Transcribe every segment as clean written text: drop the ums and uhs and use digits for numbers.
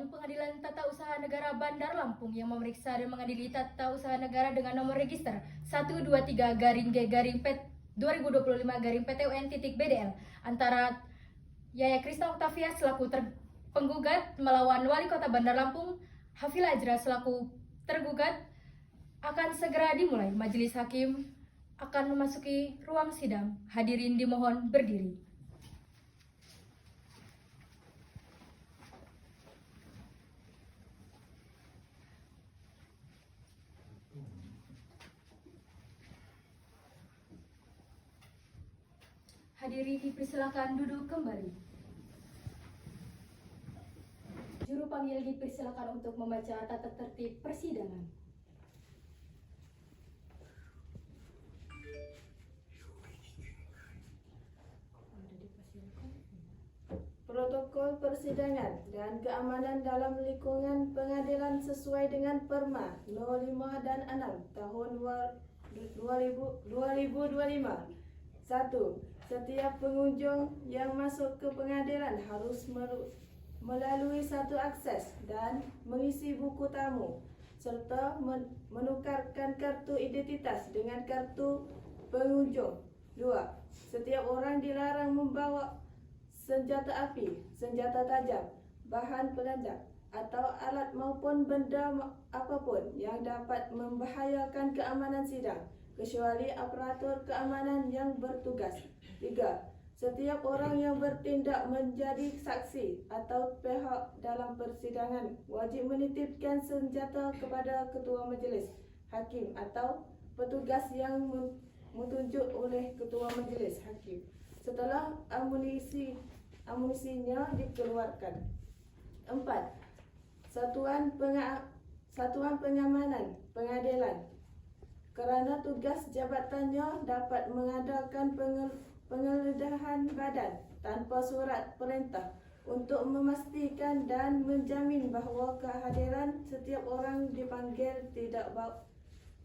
Sidang Pengadilan Tata Usaha Negara Bandar Lampung yang memeriksa dan mengadili tata usaha negara dengan nomor register 123-G-P 2025-PTUN.BDL antara Yaya Krista Octavia selaku penggugat melawan Wali Kota Bandar Lampung Hafila Ajra selaku tergugat akan segera dimulai. Majelis Hakim akan memasuki ruang sidang. Hadirin dimohon berdiri. Hadirin dipersilakan duduk kembali. Juru panggil dipersilakan untuk membaca tata tertib persidangan. Protokol persidangan dan keamanan dalam lingkungan pengadilan sesuai dengan Perma 05 dan 6 tahun 2025. 1. Setiap pengunjung yang masuk ke pengadilan harus melalui satu akses dan mengisi buku tamu serta menukarkan kartu identitas dengan kartu pengunjung. 2. Setiap orang dilarang membawa senjata api, senjata tajam, bahan peledak, atau alat maupun benda apapun yang dapat membahayakan keamanan sidang, kecuali aparatur keamanan yang bertugas. 3. Setiap orang yang bertindak menjadi saksi atau pihak dalam persidangan wajib menitipkan senjata kepada ketua majelis, hakim atau petugas yang ditunjuk oleh ketua majelis hakim setelah amunisinya dikeluarkan. 4. Satuan pengamanan pengadilan kerana tugas jabatannya dapat mengadakan penggeledahan badan tanpa surat perintah untuk memastikan dan menjamin bahawa kehadiran setiap orang dipanggil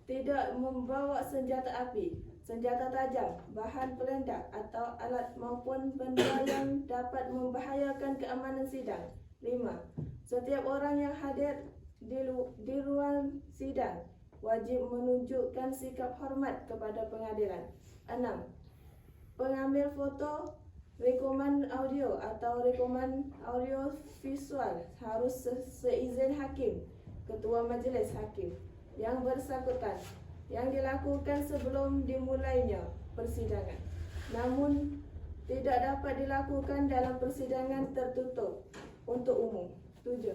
tidak membawa senjata api, senjata tajam, bahan peledak atau alat maupun benda yang dapat membahayakan keamanan sidang. 5. Setiap orang yang hadir di ruang sidang wajib menunjukkan sikap hormat kepada pengadilan. 6. Pengambil foto, rekaman audio atau rekaman audio visual harus seizin hakim, ketua majelis hakim yang bersangkutan yang dilakukan sebelum dimulainya persidangan. Namun tidak dapat dilakukan dalam persidangan tertutup untuk umum. 7.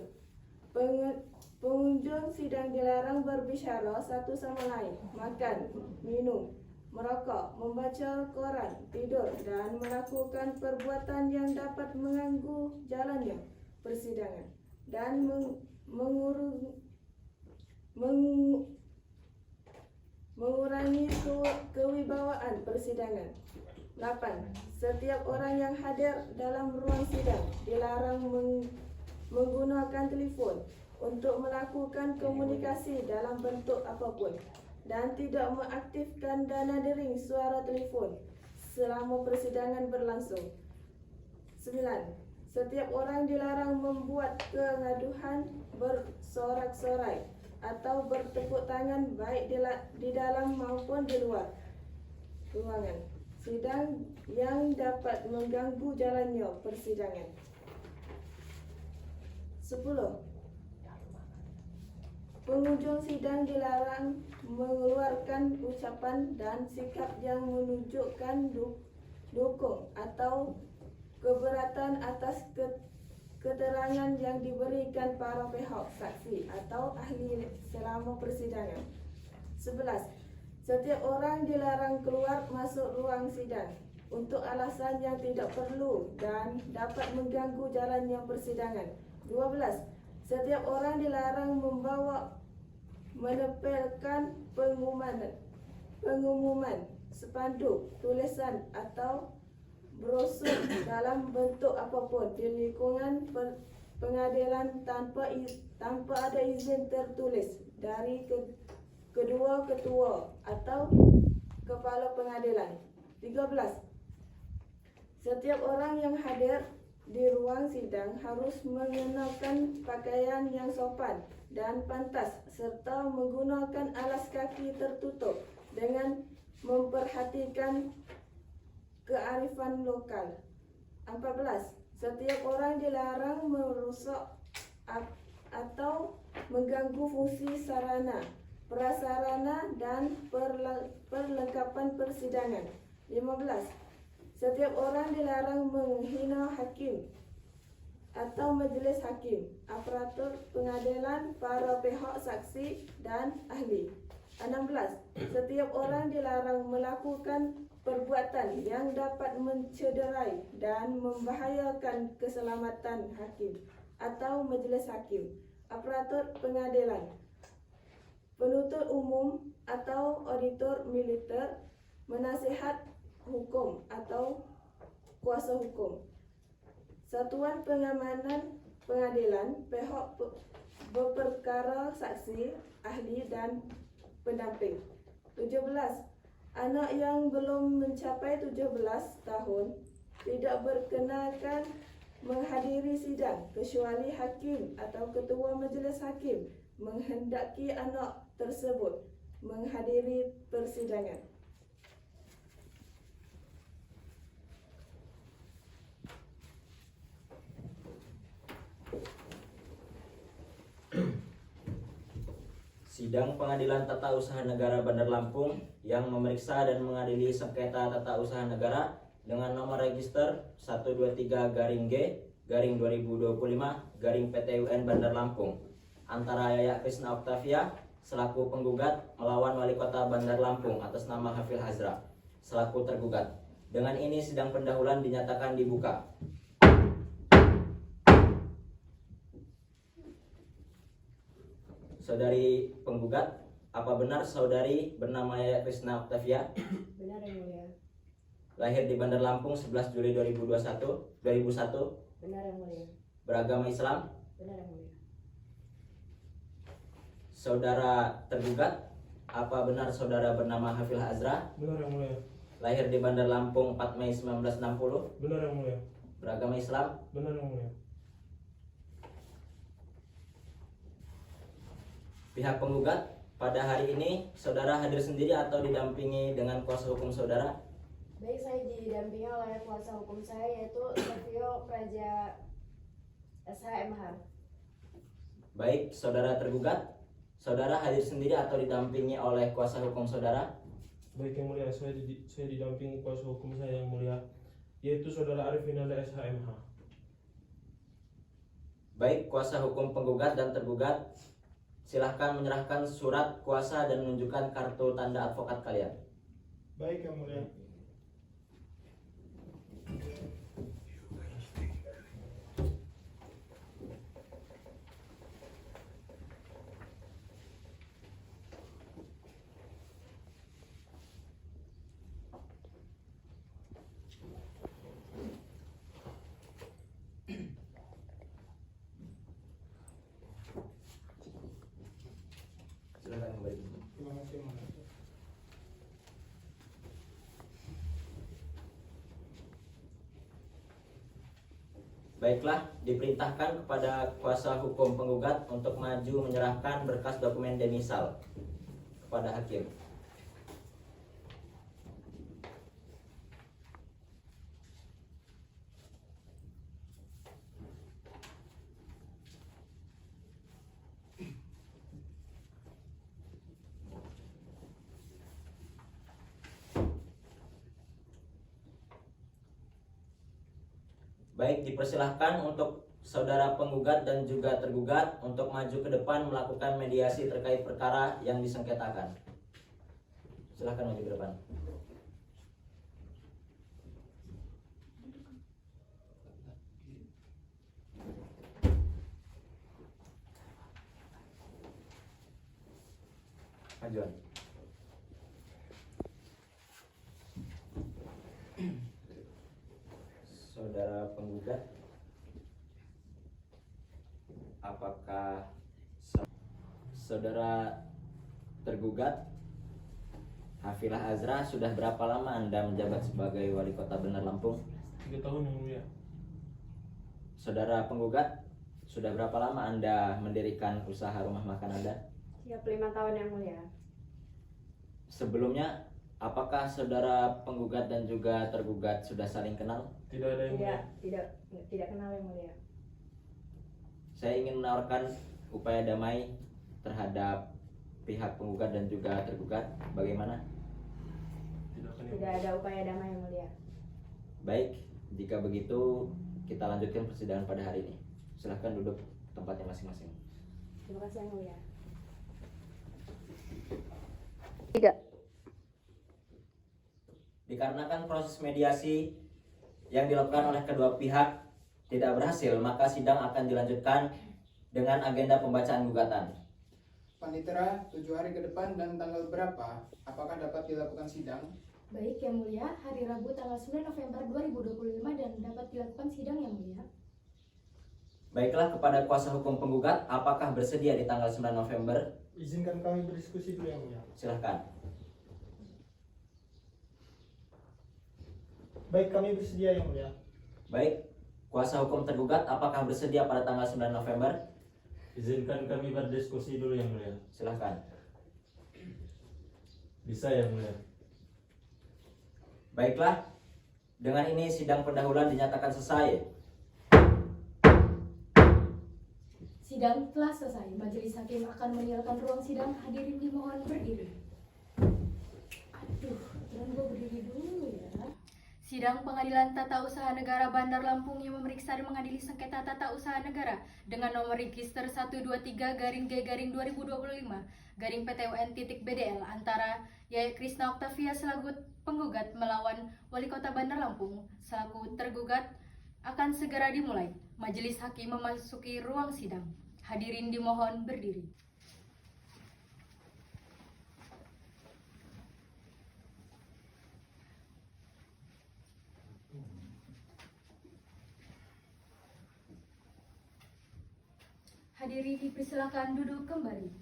Pengunjung sidang dilarang berbicara satu sama lain, makan, minum, merokok, membaca koran, tidur dan melakukan perbuatan yang dapat mengganggu jalannya persidangan dan mengurangi kewibawaan persidangan. 8. Setiap orang yang hadir dalam ruang sidang dilarang menggunakan telefon untuk melakukan komunikasi dalam bentuk apapun dan tidak mengaktifkan dana dering suara telefon selama persidangan berlangsung. 9. Setiap orang dilarang membuat pengaduan, bersorak-sorai atau bertepuk tangan baik di dalam maupun di luar ruangan sidang yang dapat mengganggu jalannya persidangan. 10. Pengunjung sidang dilarang mengeluarkan ucapan dan sikap yang menunjukkan dukung atau keberatan atas keterangan yang diberikan para pihak saksi atau ahli selama persidangan. 11. Setiap orang dilarang keluar masuk ruang sidang untuk alasan yang tidak perlu dan dapat mengganggu jalannya persidangan. 12. Setiap orang dilarang menempelkan pengumuman, spanduk, tulisan atau brosur dalam bentuk apapun di lingkungan pengadilan tanpa ada izin tertulis dari kedua ketua atau kepala pengadilan. 13. Setiap orang yang hadir di ruang sidang harus mengenakan pakaian yang sopan dan pantas serta menggunakan alas kaki tertutup dengan memperhatikan kearifan lokal. 14. Setiap orang dilarang merusak atau mengganggu fungsi sarana, prasarana dan perlengkapan persidangan. 15. Setiap orang dilarang menghina hakim atau majelis hakim, aparatur pengadilan, para pihak saksi dan ahli. 16. Setiap orang dilarang melakukan perbuatan yang dapat mencederai dan membahayakan keselamatan hakim atau majelis hakim, aparatur pengadilan, penuntut umum atau auditor militer, penasihat hukum atau kuasa hukum, satuan pengamanan pengadilan, pihak berperkara, saksi, ahli dan pendamping. 17. Anak yang belum mencapai 17 tahun tidak berkenakan menghadiri sidang kecuali hakim atau ketua majelis hakim menghendaki anak tersebut menghadiri persidangan. Sidang Pengadilan Tata Usaha Negara Bandar Lampung yang memeriksa dan mengadili sengketa tata usaha negara dengan nomor register 123-G/2025-PTUN Bandar Lampung antara Yaya Krisna Octavia selaku penggugat melawan Wali Kota Bandar Lampung atas nama Hafil Azra selaku tergugat. Dengan ini sidang pendahuluan dinyatakan dibuka. Saudari penggugat, apa benar saudari bernama Yaya Krisna Octavia? Benar yang mulia. Lahir di Bandar Lampung 11 Juli 2001. Benar yang mulia. Beragama Islam. Benar yang mulia. Saudara tergugat, apa benar saudara bernama Hafil Azra? Benar yang mulia. Lahir di Bandar Lampung 4 Mei 1960. Benar yang mulia. Beragama Islam. Benar yang mulia. Pihak penggugat, pada hari ini saudara hadir sendiri atau didampingi dengan kuasa hukum saudara? Baik, saya didampingi oleh kuasa hukum saya yaitu Savio Praja SHMH. Baik, saudara tergugat, saudara hadir sendiri atau didampingi oleh kuasa hukum saudara? Baik yang mulia, saya didampingi kuasa hukum saya yang mulia, yaitu saudara Arifinanda SHMH. Baik, kuasa hukum penggugat dan tergugat, silahkan menyerahkan surat kuasa dan menunjukkan kartu tanda advokat kalian. Baik yang mulia. Silakan kembali. Terima kasih yang mulia. Baiklah, diperintahkan kepada kuasa hukum penggugat untuk maju menyerahkan berkas dokumen demisal kepada hakim. Baik, dipersilahkan untuk saudara penggugat dan juga tergugat untuk maju ke depan melakukan mediasi terkait perkara yang disengketakan. Silahkan maju ke depan. Majuan. Saudara penggugat, apakah saudara tergugat Hafilah Azra sudah berapa lama Anda menjabat sebagai Wali Kota Bandar Lampung? 3 tahun yang mulia. Saudara penggugat, sudah berapa lama Anda mendirikan usaha rumah makan Anda? 35 tahun yang mulia. Sebelumnya, apakah saudara penggugat dan juga tergugat sudah saling kenal? Tidak ada yang mulia. Tidak kenal yang mulia. Saya ingin menawarkan upaya damai terhadap pihak penggugat dan juga tergugat. Bagaimana? Tidak ada upaya damai yang mulia. Baik, jika begitu kita lanjutkan persidangan pada hari ini. Silahkan duduk tempatnya masing-masing. Terima kasih yang mulia. Dikarenakan proses mediasi yang dilakukan oleh kedua pihak tidak berhasil, maka sidang akan dilanjutkan dengan agenda pembacaan gugatan. Panitera, 7 hari ke depan dan tanggal berapa? Apakah dapat dilakukan sidang? Baik yang mulia, hari Rabu tanggal 9 November 2025 dan dapat dilakukan sidang yang mulia. Baiklah, kepada kuasa hukum penggugat, apakah bersedia di tanggal 9 November? Izinkan kami berdiskusi dulu yang mulia. Silahkan. Baik, kami bersedia yang mulia. Baik, kuasa hukum tergugat, apakah bersedia pada tanggal 9 November? Izinkan kami berdiskusi dulu yang mulia. Silahkan. Bisa yang mulia. Baiklah, dengan ini sidang pendahuluan dinyatakan selesai. Sidang telah selesai. Majelis hakim akan meninggalkan ruang sidang. Hadirin dimohon berdiri. Aduh, aturan gue berdiri dulu ya. Sidang Pengadilan Tata Usaha Negara Bandar Lampung yang memeriksa dan mengadili sengketa tata usaha negara dengan nomor register 123-G-2025-PTUN.BDL antara Yaya Krisna Octavia selaku penggugat melawan Wali Kota Bandar Lampung selaku tergugat akan segera dimulai. Majelis hakim memasuki ruang sidang. Hadirin dimohon berdiri. Hadirin dipersilakan duduk kembali.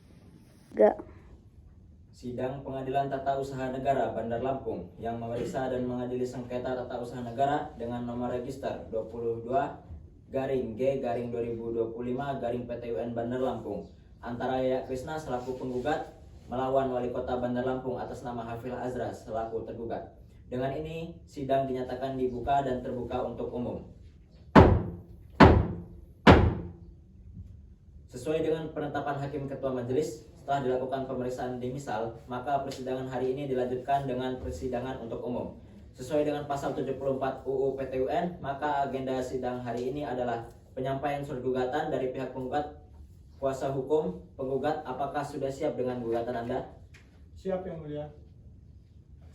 Sidang Pengadilan Tata Usaha Negara Bandar Lampung yang memeriksa dan mengadili sengketa tata usaha negara dengan nomor register 22-G-2025-PTUN Bandar Lampung antara Yaya Krisna selaku penggugat melawan Wali Kota Bandar Lampung atas nama Hafil Azra selaku tergugat. Dengan ini sidang dinyatakan dibuka dan terbuka untuk umum. Sesuai dengan penetapan Hakim Ketua Majelis, setelah dilakukan pemeriksaan dimisal, maka persidangan hari ini dilanjutkan dengan persidangan untuk umum. Sesuai dengan pasal 74 UU PTUN, maka agenda sidang hari ini adalah penyampaian surat gugatan dari pihak penggugat. Kuasa hukum penggugat, apakah sudah siap dengan gugatan Anda? Siap yang mulia.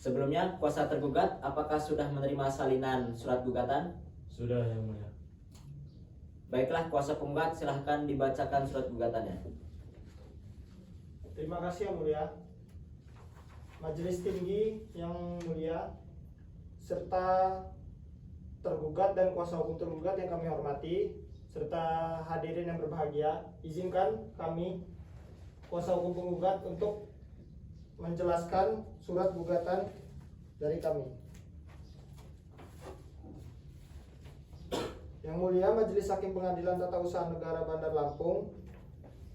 Sebelumnya, kuasa tergugat, apakah sudah menerima salinan surat gugatan? Sudah yang mulia. Baiklah, kuasa penggugat, silahkan dibacakan surat gugatannya. Terima kasih yang mulia. Majelis tinggi yang mulia serta tergugat dan kuasa hukum tergugat yang kami hormati serta hadirin yang berbahagia, izinkan kami kuasa hukum penggugat untuk menjelaskan surat gugatan dari kami. Yang mulia Majelis Hakim Pengadilan Tata Usaha Negara Bandar Lampung,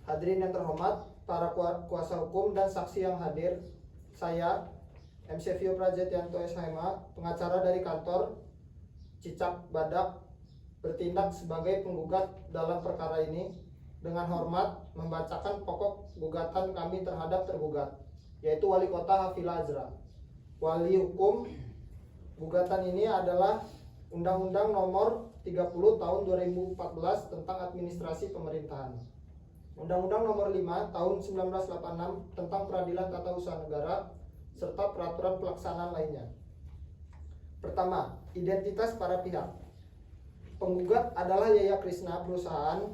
hadirin yang terhormat, para kuasa hukum dan saksi yang hadir, saya MC Vio Prajetyanto SHMA, pengacara dari kantor Cicak Badak, bertindak sebagai penggugat dalam perkara ini dengan hormat membacakan pokok gugatan kami terhadap tergugat, yaitu Wali Kota Hafil Azra. Wali hukum gugatan ini adalah Undang-Undang Nomor 30 Tahun 2014 tentang Administrasi Pemerintahan, Undang-Undang Nomor 5 Tahun 1986 tentang Peradilan Tata Usaha Negara, serta peraturan pelaksanaan lainnya. Pertama, identitas para pihak. Penggugat adalah Yaya Krisna, perusahaan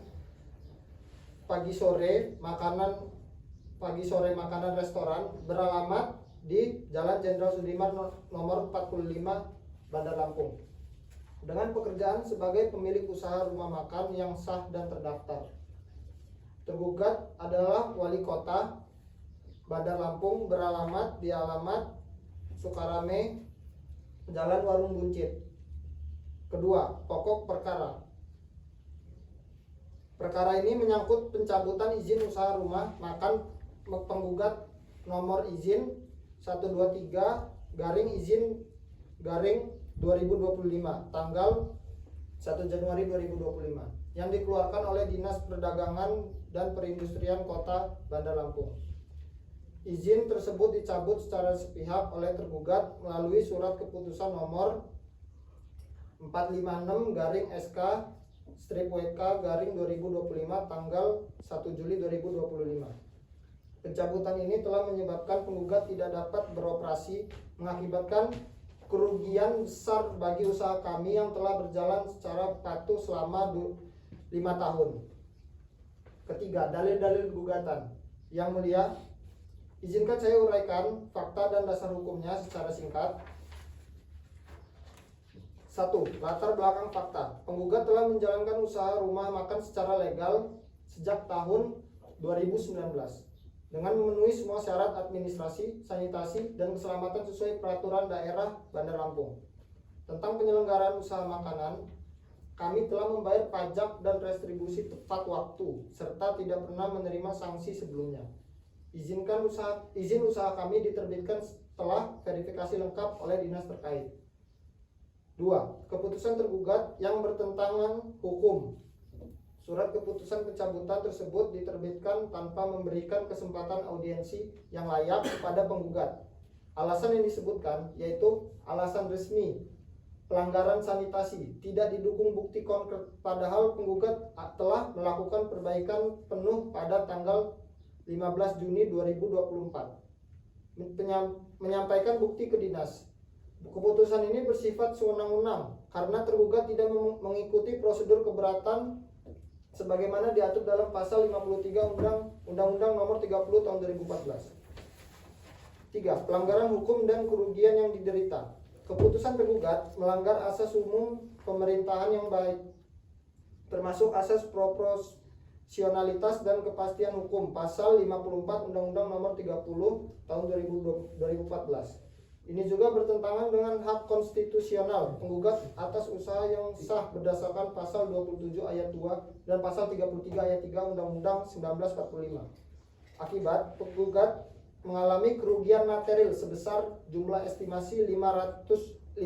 pagi sore makanan restoran beralamat di Jalan Jenderal Sudirman nomor 45 Bandar Lampung, dengan pekerjaan sebagai pemilik usaha rumah makan yang sah dan terdaftar. Tergugat adalah Wali Kota Bandar Lampung beralamat di alamat Sukarame, Jalan Warung Buncit. Kedua, pokok perkara. Perkara ini menyangkut pencabutan izin usaha rumah makan penggugat nomor izin 123 izin 2025 tanggal 1 Januari 2025 yang dikeluarkan oleh Dinas Perdagangan dan Perindustrian Kota Bandar Lampung. Izin tersebut dicabut secara sepihak oleh tergugat melalui surat keputusan nomor 456-SK/WK/2025 tanggal 1 Juli 2025. Pencabutan ini telah menyebabkan penggugat tidak dapat beroperasi, mengakibatkan kerugian besar bagi usaha kami yang telah berjalan secara patuh selama 5 tahun. Ketiga, dalil-dalil gugatan. Yang mulia, izinkan saya uraikan fakta dan dasar hukumnya secara singkat. 1. Latar belakang fakta. Penggugat telah menjalankan usaha rumah makan secara legal sejak tahun 2019 dengan memenuhi semua syarat administrasi, sanitasi, dan keselamatan sesuai peraturan daerah Bandar Lampung. Tentang penyelenggaraan usaha makanan, kami telah membayar pajak dan retribusi tepat waktu serta tidak pernah menerima sanksi sebelumnya. Izin usaha kami diterbitkan setelah verifikasi lengkap oleh dinas terkait. 2. Keputusan tergugat yang bertentangan hukum. Surat keputusan pencabutan tersebut diterbitkan tanpa memberikan kesempatan audiensi yang layak kepada penggugat. Alasan yang disebutkan yaitu alasan resmi, pelanggaran sanitasi, tidak didukung bukti konkret, padahal penggugat telah melakukan perbaikan penuh pada tanggal 15 Juni 2024. Menyampaikan bukti ke dinas. Keputusan ini bersifat sewenang-wenang karena tergugat tidak mengikuti prosedur keberatan sebagaimana diatur dalam pasal 53 Undang-Undang Nomor 30 Tahun 2014. 3. Pelanggaran hukum dan kerugian yang diderita. Keputusan tergugat melanggar asas umum pemerintahan yang baik, termasuk asas proporsionalitas dan kepastian hukum pasal 54 Undang-Undang Nomor 30 Tahun 2014. Ini juga bertentangan dengan hak konstitusional penggugat atas usaha yang sah berdasarkan pasal 27 ayat 2 dan pasal 33 ayat 3 Undang-Undang 1945. Akibat penggugat mengalami kerugian material sebesar jumlah estimasi 50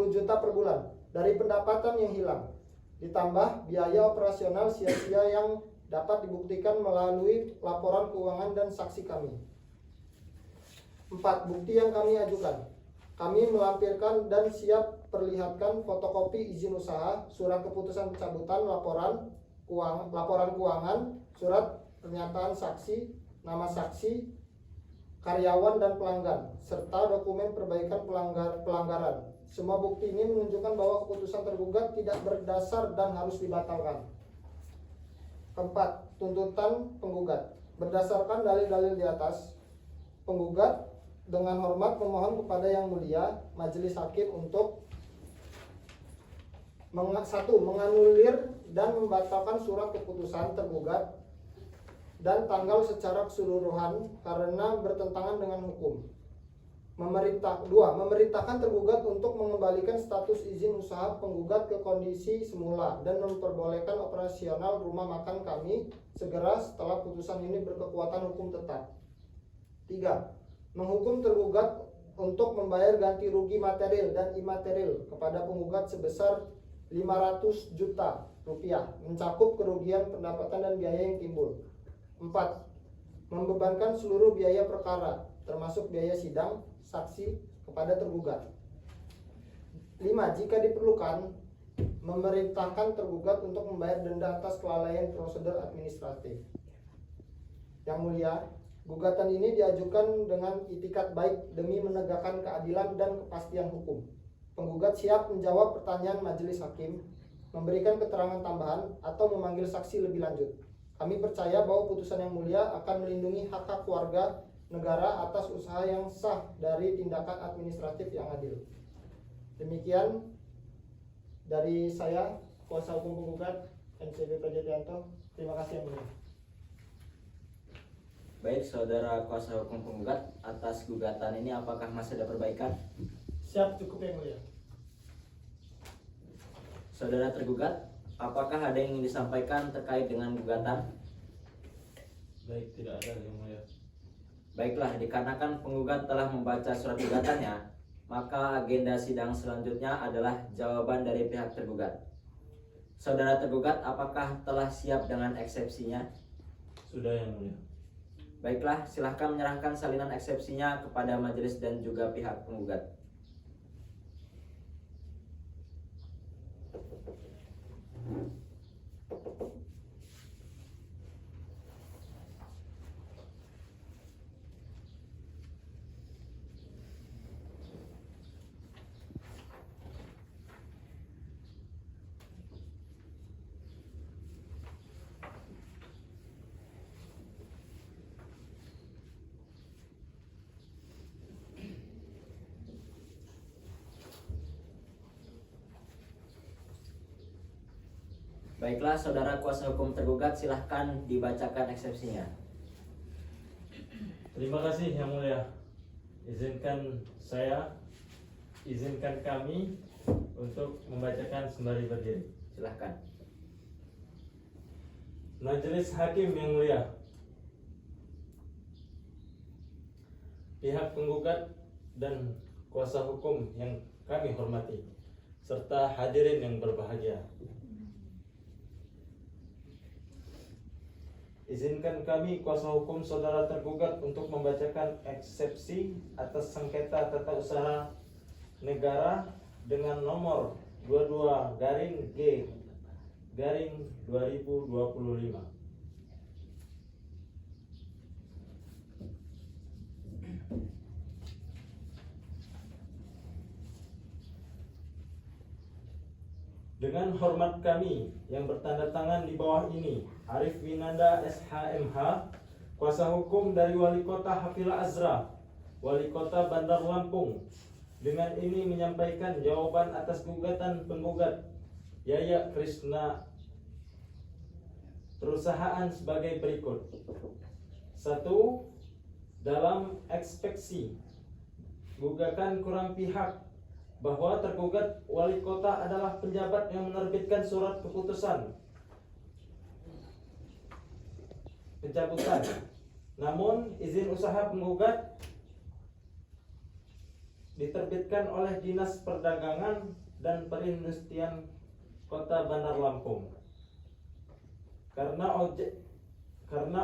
juta per bulan dari pendapatan yang hilang, ditambah biaya operasional sia-sia yang dapat dibuktikan melalui laporan keuangan dan saksi kami. 4. Bukti yang kami ajukan. Kami melampirkan dan siap perlihatkan fotokopi izin usaha, surat keputusan pencabutan, laporan keuangan, surat pernyataan saksi, nama saksi, karyawan dan pelanggan, serta dokumen perbaikan pelanggaran. Semua bukti ini menunjukkan bahwa keputusan tergugat tidak berdasar dan harus dibatalkan. 4. Tuntutan penggugat. Berdasarkan dalil-dalil di atas, penggugat dengan hormat memohon kepada Yang Mulia Majelis Hakim untuk 1. Menganulir dan membatalkan surat keputusan tergugat dan tanggal secara keseluruhan karena bertentangan dengan hukum. 2. Memerintahkan tergugat untuk mengembalikan status izin usaha penggugat ke kondisi semula dan memperbolehkan operasional rumah makan kami segera setelah putusan ini berkekuatan hukum tetap. 3. Menghukum tergugat untuk membayar ganti rugi material dan imaterial kepada penggugat sebesar 500 juta rupiah, mencakup kerugian pendapatan dan biaya yang timbul. 4. Membebankan seluruh biaya perkara, termasuk biaya sidang, saksi kepada tergugat. 5. Jika diperlukan, memerintahkan tergugat untuk membayar denda atas kelalaian prosedur administratif. Yang Mulia, gugatan ini diajukan dengan itikat baik demi menegakkan keadilan dan kepastian hukum. Penggugat siap menjawab pertanyaan majelis hakim, memberikan keterangan tambahan, atau memanggil saksi lebih lanjut. Kami percaya bahwa putusan Yang Mulia akan melindungi hak-hak warga negara atas usaha yang sah dari tindakan administratif yang adil. Demikian dari saya, kuasa hukum penggugat MCB Prajetyanto. Terima kasih Yang Mulia. Baik, saudara kuasa hukum penggugat, atas gugatan ini apakah masih ada perbaikan? Siap, cukup Yang Mulia. Saudara tergugat, apakah ada yang ingin disampaikan terkait dengan gugatan? Baik, tidak ada yang mulia. Baiklah, dikarenakan penggugat telah membaca surat gugatannya, maka agenda sidang selanjutnya adalah jawaban dari pihak tergugat. Saudara tergugat, apakah telah siap dengan eksepsinya? Sudah yang mulia. Baiklah, silahkan menyerahkan salinan eksepsinya kepada majelis dan juga pihak penggugat. Baiklah, saudara kuasa hukum tergugat, silahkan dibacakan eksepsinya. Terima kasih yang mulia. Izinkan kami untuk membacakan sembari berdiri. Silahkan. Majelis Hakim yang mulia, pihak penggugat dan kuasa hukum yang kami hormati, serta hadirin yang berbahagia. Izinkan kami kuasa hukum saudara tergugat untuk membacakan eksepsi atas sengketa tata usaha negara dengan nomor 22-G-2025. Dengan hormat kami yang bertanda tangan di bawah ini, Arif Winanda SHMH, kuasa hukum dari Wali Kota Hafila Azra, Wali Kota Bandar Lampung, dengan ini menyampaikan jawaban atas gugatan penggugat Yaya Krishna Perusahaan sebagai berikut. 1. Dalam ekspeksi gugatan kurang pihak bahwa tergugat wali kota adalah penjabat yang menerbitkan surat keputusan pencabutan. Namun izin usaha penggugat diterbitkan oleh Dinas Perdagangan dan Perindustrian Kota Bandar Lampung. Karena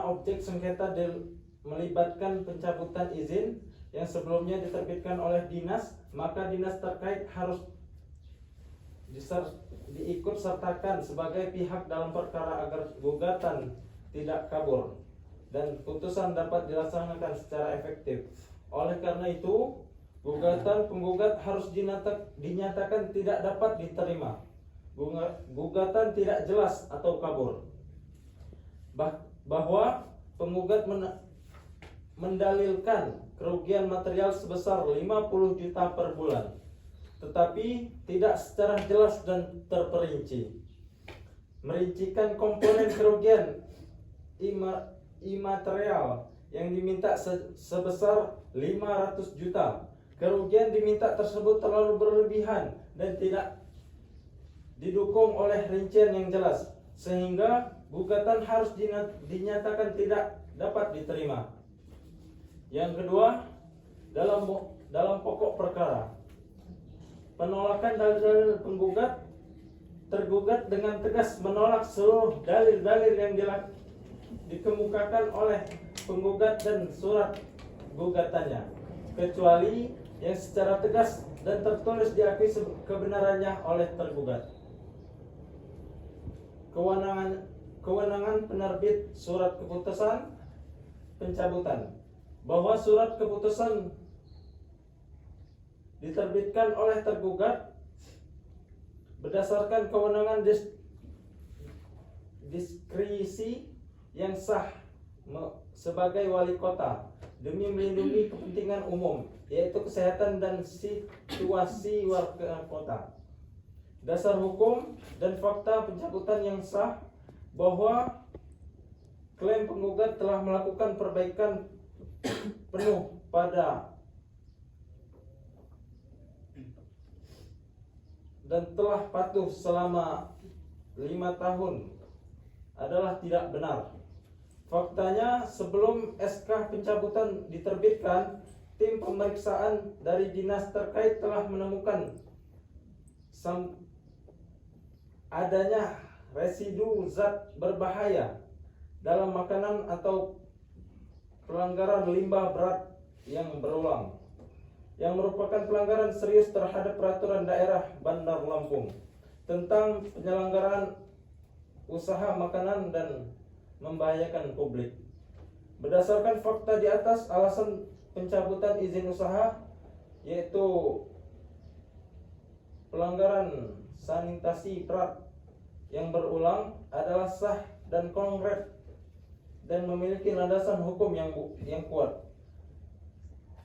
objek sengketa melibatkan pencabutan izin yang sebelumnya diterbitkan oleh dinas, maka dinas terkait harus diikut sertakan sebagai pihak dalam perkara agar gugatan tidak kabur dan putusan dapat dilaksanakan secara efektif. Oleh karena itu, gugatan penggugat harus dinyatakan tidak dapat diterima. Gugatan tidak jelas atau kabur. Bahwa penggugat mendalilkan kerugian material sebesar 50 juta per bulan, tetapi tidak secara jelas dan terperinci. Merincikan komponen kerugian imaterial yang diminta sebesar 500 juta. Kerugian diminta tersebut terlalu berlebihan dan tidak didukung oleh rincian yang jelas, sehingga gugatan harus dinyatakan tidak dapat diterima. Yang kedua, dalam pokok perkara, penolakan dalil-dalil penggugat, tergugat dengan tegas menolak seluruh dalil-dalil yang dikemukakan oleh penggugat dan surat gugatannya, kecuali yang secara tegas dan tertulis diakui kebenarannya oleh tergugat. Kewenangan penerbit surat keputusan pencabutan, bahwa surat keputusan diterbitkan oleh tergugat berdasarkan kewenangan diskresi yang sah sebagai wali kota demi melindungi kepentingan umum, yaitu kesehatan dan situasi warga kota. Dasar hukum dan fakta pencabutan yang sah, bahwa klaim penggugat telah melakukan perbaikan penuh pada dan telah patuh selama 5 tahun adalah tidak benar. Faktanya, sebelum SK pencabutan diterbitkan, tim pemeriksaan dari dinas terkait telah menemukan adanya residu zat berbahaya dalam makanan atau pelanggaran limbah berat yang berulang, yang merupakan pelanggaran serius terhadap peraturan daerah Bandar Lampung tentang penyelenggaraan usaha makanan dan membahayakan publik. Berdasarkan fakta di atas, alasan pencabutan izin usaha yaitu pelanggaran sanitasi berat yang berulang adalah sah dan konkret dan memiliki landasan hukum yang kuat.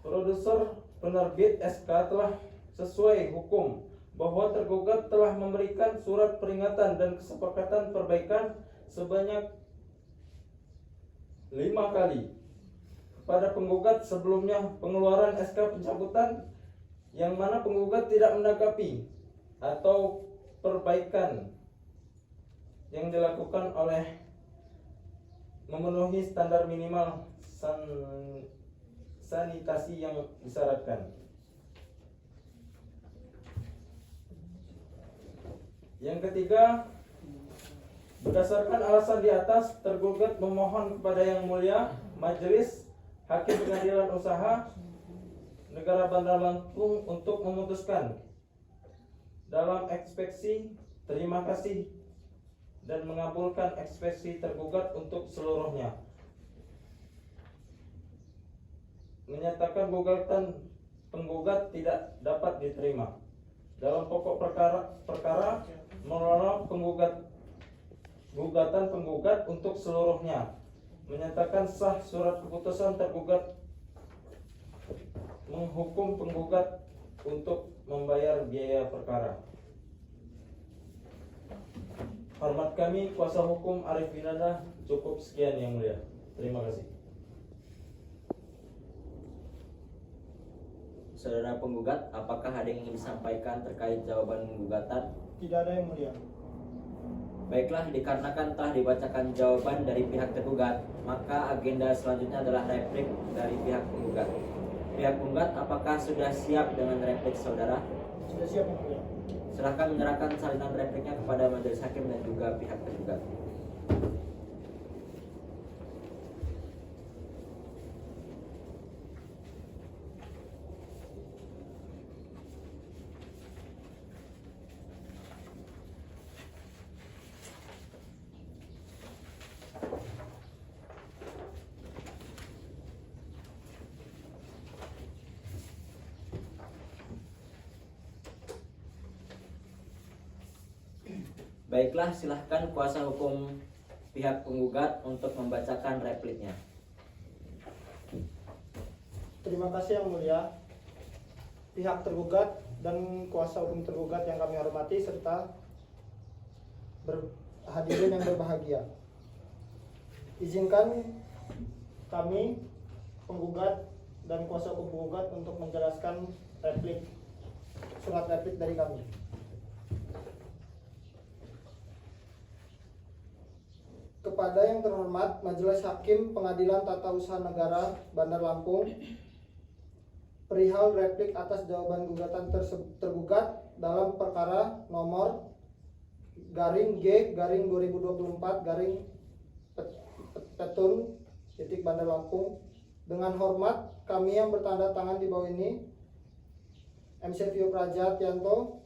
Produser penerbit SK telah sesuai hukum bahwa tergugat telah memberikan surat peringatan dan kesepakatan perbaikan sebanyak 5 kali kepada penggugat sebelumnya pengeluaran SK pencabutan yang mana penggugat tidak menanggapi atau perbaikan yang dilakukan oleh memenuhi standar minimal sanitasi yang disyaratkan. Yang ketiga, berdasarkan alasan di atas, tergugat memohon kepada Yang Mulia Majelis Hakim Pengadilan Usaha Negara Bandar Lampung untuk memutuskan dalam ekspeksi terima kasih dan mengabulkan ekspeksi tergugat untuk seluruhnya. Menyatakan gugatan penggugat tidak dapat diterima. Dalam pokok perkara menolak gugatan penggugat untuk seluruhnya. Menyatakan sah surat keputusan tergugat, menghukum penggugat untuk membayar biaya perkara. Hormat kami, kuasa hukum Arif Winanda, cukup sekian Yang Mulia. Terima kasih. Saudara penggugat, apakah ada yang ingin disampaikan terkait jawaban gugatan? Tidak ada, Yang Mulia. Baiklah, dikarenakan telah dibacakan jawaban dari pihak tergugat, maka agenda selanjutnya adalah replik dari pihak penggugat. Pihak penggugat, apakah sudah siap dengan replik saudara? Sudah siap, Yang Mulia. Silahkan menyerahkan salinan repliknya kepada majelis hakim dan juga pihak tergugat. Baiklah, silahkan kuasa hukum pihak penggugat untuk membacakan repliknya. Terima kasih Yang Mulia. Pihak tergugat dan kuasa hukum tergugat yang kami hormati serta hadirin yang berbahagia. Izinkan kami penggugat dan kuasa hukum penggugat untuk menjelaskan surat replik dari kami. Kepada yang terhormat Majelis Hakim Pengadilan Tata Usaha Negara Bandar Lampung, perihal replik atas jawaban gugatan tergugat dalam perkara nomor G/2024 Bandar Lampung. Dengan hormat, kami yang bertanda tangan di bawah ini, MCVO Praja Tianto,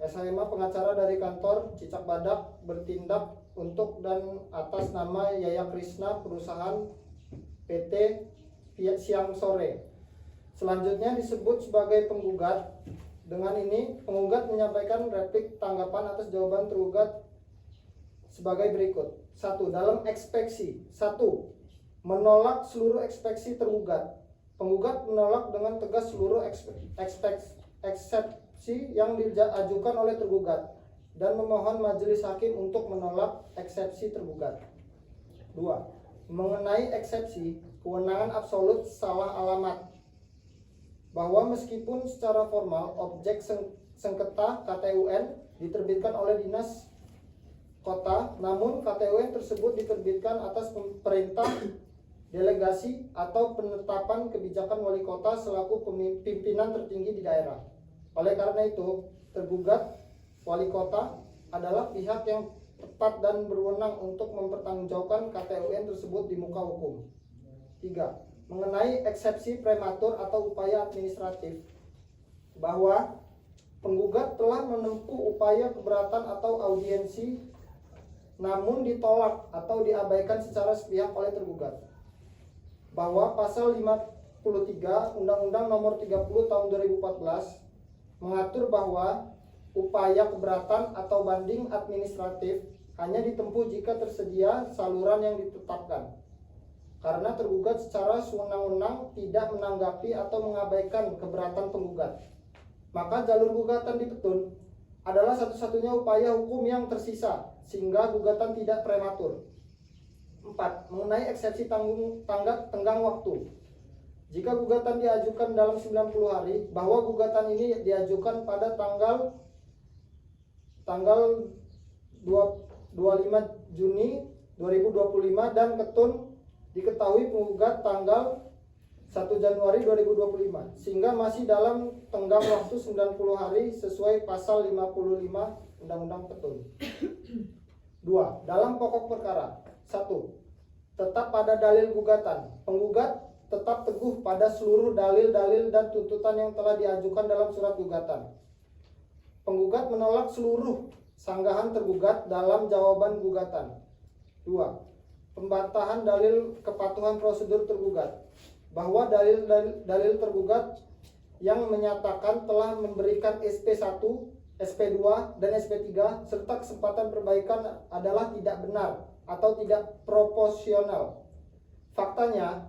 SHMA pengacara dari kantor Cicak Badak, bertindak untuk dan atas nama Yaya Krishna Perusahaan PT Siang Sore. Selanjutnya disebut sebagai penggugat. Dengan ini penggugat menyampaikan replik tanggapan atas jawaban tergugat sebagai berikut. 1. Dalam ekspeksi 1. Menolak seluruh ekspeksi tergugat. Penggugat menolak dengan tegas seluruh eksepsi yang diajukan oleh tergugat dan memohon majelis hakim untuk menolak eksepsi tergugat. 2. Mengenai eksepsi, kewenangan absolut salah alamat, bahwa meskipun secara formal objek sengketa KTUN diterbitkan oleh Dinas namun KTUN tersebut diterbitkan atas perintah delegasi atau penetapan kebijakan wali kota selaku pimpinan tertinggi di daerah. Oleh karena itu, tergugat wali kota adalah pihak yang tepat dan berwenang untuk mempertanggungjawabkan KTUN tersebut di muka hukum. 3. Mengenai eksepsi prematur atau upaya administratif, bahwa penggugat telah menempuh upaya keberatan atau audiensi namun ditolak atau diabaikan secara sepihak oleh tergugat. Bahwa pasal 53 Undang-Undang Nomor 30 Tahun 2014 mengatur bahwa upaya keberatan atau banding administratif hanya ditempuh jika tersedia saluran yang ditetapkan. Karena tergugat secara sewenang-wenang tidak menanggapi atau mengabaikan keberatan penggugat, maka jalur gugatan di petun adalah satu-satunya upaya hukum yang tersisa sehingga gugatan tidak prematur. 4. Mengenai eksepsi tenggang waktu. Jika gugatan diajukan dalam 90 hari, bahwa gugatan ini diajukan pada tanggal 25 Juni 2025 dan ketun diketahui penggugat tanggal 1 Januari 2025, sehingga masih dalam tenggang waktu 90 hari sesuai pasal 55 Undang-Undang Petun. 2. Dalam pokok perkara. 1. Tetap pada dalil gugatan. Penggugat tetap teguh pada seluruh dalil-dalil dan tuntutan yang telah diajukan dalam surat gugatan. Penggugat menolak seluruh sanggahan tergugat dalam jawaban gugatan. 2. Pembantahan dalil kepatuhan prosedur tergugat, bahwa dalil tergugat yang menyatakan telah memberikan SP1, SP2, dan SP3 serta kesempatan perbaikan adalah tidak benar atau tidak proporsional. Faktanya,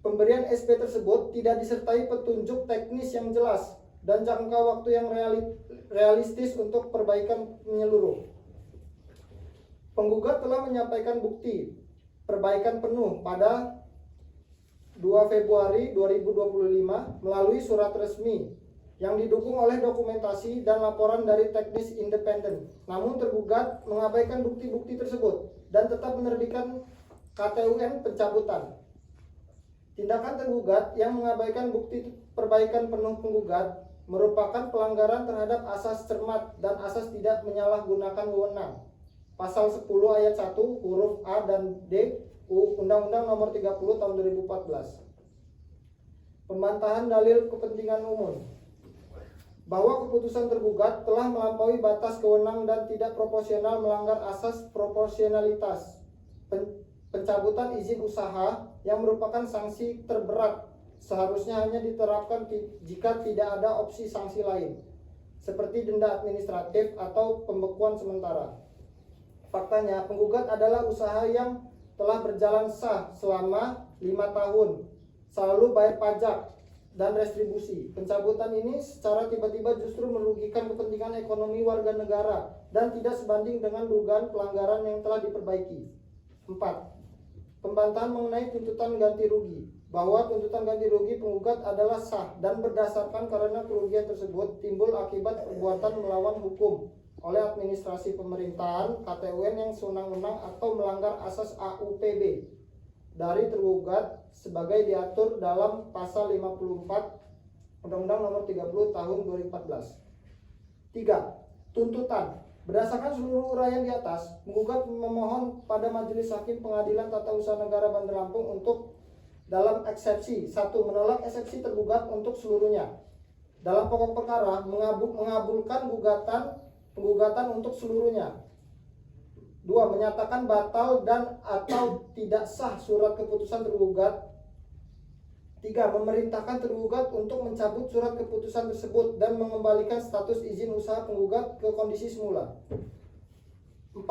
pemberian SP tersebut tidak disertai petunjuk teknis yang jelas dan jangka waktu yang realistis untuk perbaikan menyeluruh. Penggugat telah menyampaikan bukti perbaikan penuh pada 2 Februari 2025 melalui surat resmi yang didukung oleh dokumentasi dan laporan dari teknis independen. Namun tergugat mengabaikan bukti-bukti tersebut dan tetap menerbitkan KTUN pencabutan. Tindakan tergugat yang mengabaikan bukti perbaikan penuh penggugat merupakan pelanggaran terhadap asas cermat dan asas tidak menyalahgunakan wewenang. Pasal 10 ayat 1 huruf A dan D Undang-Undang Nomor 30 Tahun 2014. Pembantahan dalil kepentingan umum, bahwa keputusan tergugat telah melampaui batas kewenangan dan tidak proporsional, melanggar asas proporsionalitas. Pencabutan izin usaha yang merupakan sanksi terberat seharusnya hanya diterapkan jika tidak ada opsi sanksi lain, seperti denda administratif atau pembekuan sementara. Faktanya, penggugat adalah usaha yang telah berjalan sah selama 5 tahun, selalu bayar pajak dan restribusi. Pencabutan ini secara tiba-tiba justru merugikan kepentingan ekonomi warga negara dan tidak sebanding dengan dugaan pelanggaran yang telah diperbaiki. 4. Pembantahan mengenai tuntutan ganti rugi, bahwa tuntutan ganti rugi penggugat adalah sah dan berdasarkan karena kerugian tersebut timbul akibat perbuatan melawan hukum oleh administrasi pemerintahan, KTUN yang sewenang-wenang atau melanggar asas AUPB dari tergugat sebagai diatur dalam pasal 54 Undang-Undang Nomor 30 Tahun 2014. 3. Tuntutan. Berdasarkan seluruh uraian di atas, penggugat memohon pada Majelis Hakim Pengadilan Tata Usaha Negara Bandar Lampung untuk dalam eksepsi 1. Menolak eksepsi tergugat untuk seluruhnya. Dalam pokok perkara mengabulkan penggugatan untuk seluruhnya. 2. Menyatakan batal dan atau tidak sah surat keputusan tergugat. 3. Memerintahkan tergugat untuk mencabut surat keputusan tersebut dan mengembalikan status izin usaha penggugat ke kondisi semula. 4.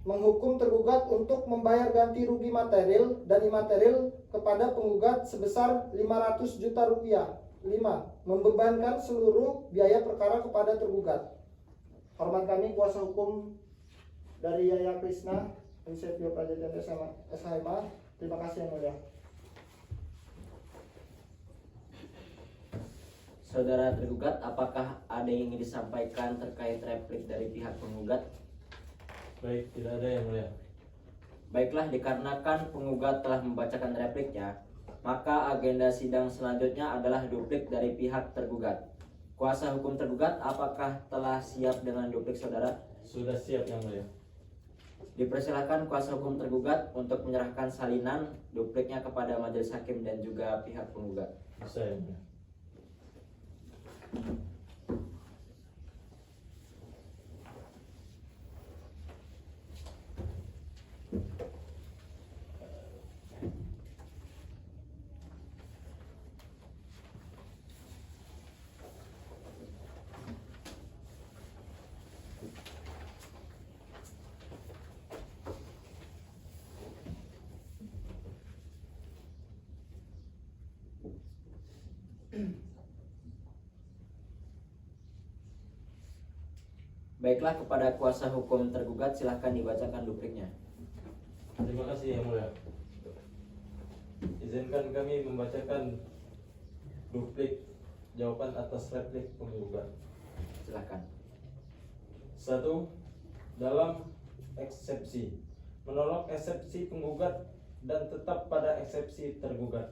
Menghukum tergugat untuk membayar ganti rugi material dan imaterial kepada penggugat sebesar 500 juta rupiah. 5. Membebankan seluruh biaya perkara kepada tergugat. Hormat kami kuasa hukum dari Yaya Krishna, MCFIO Prajetia SHMA. Terima kasih yang mulia. Saudara tergugat, apakah ada yang ingin disampaikan terkait replik dari pihak penggugat? Baik, tidak ada yang mulia. Baiklah, dikarenakan penggugat telah membacakan repliknya, maka agenda sidang selanjutnya adalah duplik dari pihak tergugat. Kuasa hukum tergugat, apakah telah siap dengan duplik saudara? Sudah siap yang mulia. Dipersilakan kuasa hukum tergugat untuk menyerahkan salinan dupliknya kepada majelis hakim dan juga pihak penggugat. Bisa yang mulia. Baiklah, kepada kuasa hukum tergugat silahkan dibacakan dupliknya. Terima kasih yang mulia. Izinkan kami membacakan duplik jawaban atas replik penggugat. Silahkan. 1. Dalam eksepsi, menolak eksepsi penggugat dan tetap pada eksepsi tergugat,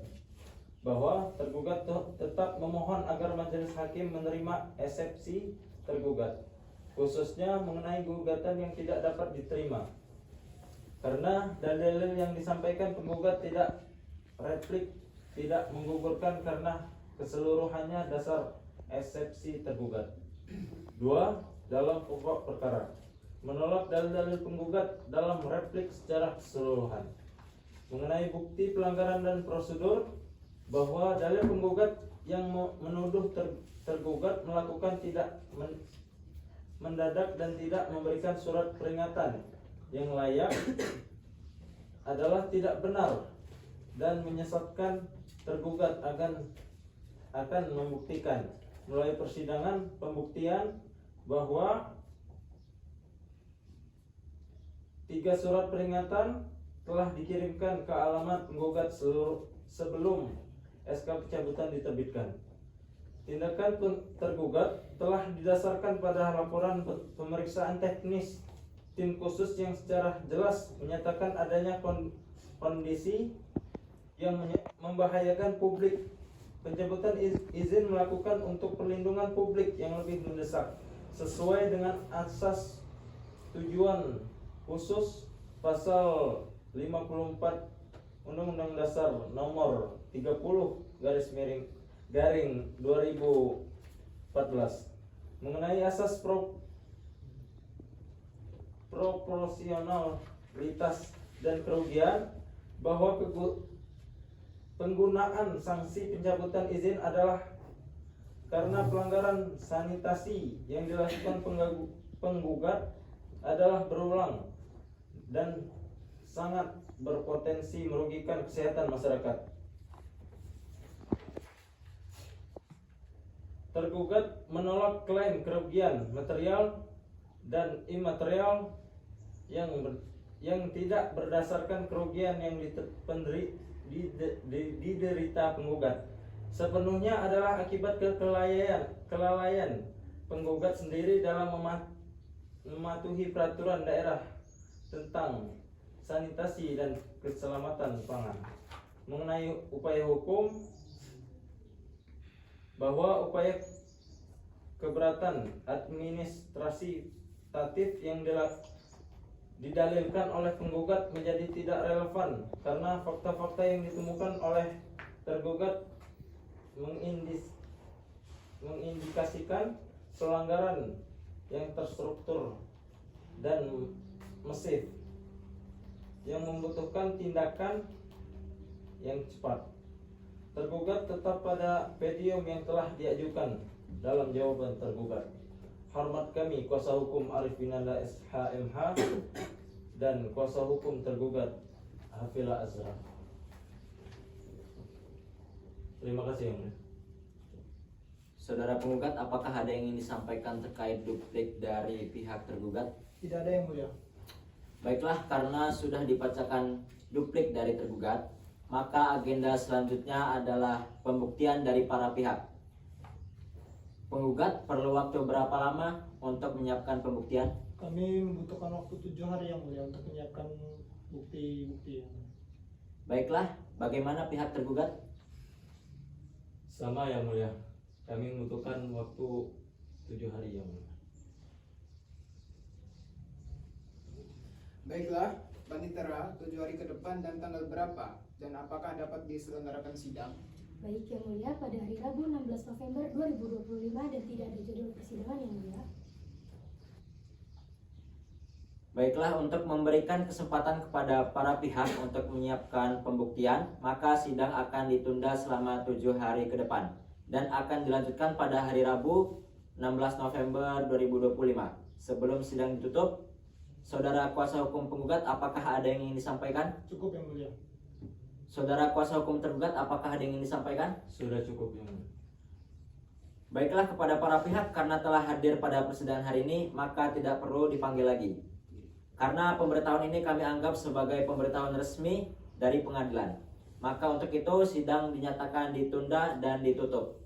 bahwa tergugat tetap memohon agar majelis hakim menerima eksepsi tergugat, khususnya mengenai gugatan yang tidak dapat diterima, karena dalil yang disampaikan penggugat tidak replik, tidak menggugurkan karena keseluruhannya dasar eksepsi tergugat. 2. Dalam pokok perkara, menolak dalil-dalil penggugat dalam replik secara keseluruhan mengenai bukti pelanggaran dan prosedur, bahwa dalil penggugat yang menuduh tergugat melakukan tidak mendadak dan tidak memberikan surat peringatan yang layak adalah tidak benar dan menyesatkan tergugat akan membuktikan melalui persidangan pembuktian bahwa 3 surat peringatan telah dikirimkan ke alamat penggugat sebelum SK pencabutan diterbitkan. Tindakan tergugat telah didasarkan pada laporan pemeriksaan teknis tim khusus yang secara jelas menyatakan adanya kondisi yang membahayakan publik. Pencabutan izin melakukan untuk perlindungan publik yang lebih mendesak sesuai dengan asas tujuan khusus pasal 54 Undang-Undang Dasar Nomor 30/2014 mengenai asas proporsionalitas dan kerugian, bahwa penggunaan sanksi pencabutan izin adalah karena pelanggaran sanitasi yang dilakukan penggugat adalah berulang dan sangat berpotensi merugikan kesehatan masyarakat. Tergugat menolak klaim kerugian material dan imaterial yang tidak berdasarkan kerugian yang diderita penggugat sepenuhnya adalah akibat kelalaian penggugat sendiri dalam mematuhi peraturan daerah tentang sanitasi dan keselamatan pangan. Mengenai upaya hukum, bahwa upaya keberatan administratif yang didalilkan oleh penggugat menjadi tidak relevan karena fakta-fakta yang ditemukan oleh tergugat mengindikasikan pelanggaran yang terstruktur dan masif yang membutuhkan tindakan yang cepat. Tergugat tetap pada pedium yang telah diajukan dalam jawaban tergugat. Hormat kami kuasa hukum Arif Binanda SHMH dan kuasa hukum tergugat Hafila Azra. Terima kasih yang mulia. Saudara penggugat, apakah ada yang ingin disampaikan terkait duplik dari pihak tergugat? Tidak ada yang mulia. Baiklah, karena sudah dibacakan duplik dari tergugat, maka agenda selanjutnya adalah pembuktian dari para pihak. Penggugat perlu waktu berapa lama untuk menyiapkan pembuktian? Kami membutuhkan waktu 7 hari yang mulia untuk menyiapkan bukti-bukti. Baiklah, bagaimana pihak tergugat? Sama yang mulia. Kami membutuhkan waktu 7 hari yang mulia. Baiklah, Panitera, 7 hari ke depan dan tanggal berapa? Dan apakah dapat diselenggarakan sidang? Baik yang mulia, pada hari Rabu 16 November 2025 dan tidak ada jadwal persidangan yang mulia. Baiklah, untuk memberikan kesempatan kepada para pihak untuk menyiapkan pembuktian, maka sidang akan ditunda selama 7 hari ke depan dan akan dilanjutkan pada hari Rabu 16 November 2025. Sebelum sidang ditutup, Saudara kuasa hukum penggugat, apakah ada yang ingin disampaikan? Cukup yang mulia. Saudara kuasa hukum tergugat, apakah ada yang ingin disampaikan? Sudah cukup yang mulia. Baiklah, kepada para pihak, karena telah hadir pada persidangan hari ini, maka tidak perlu dipanggil lagi. Karena pemberitahuan ini kami anggap sebagai pemberitahuan resmi dari pengadilan. Maka untuk itu sidang dinyatakan ditunda dan ditutup.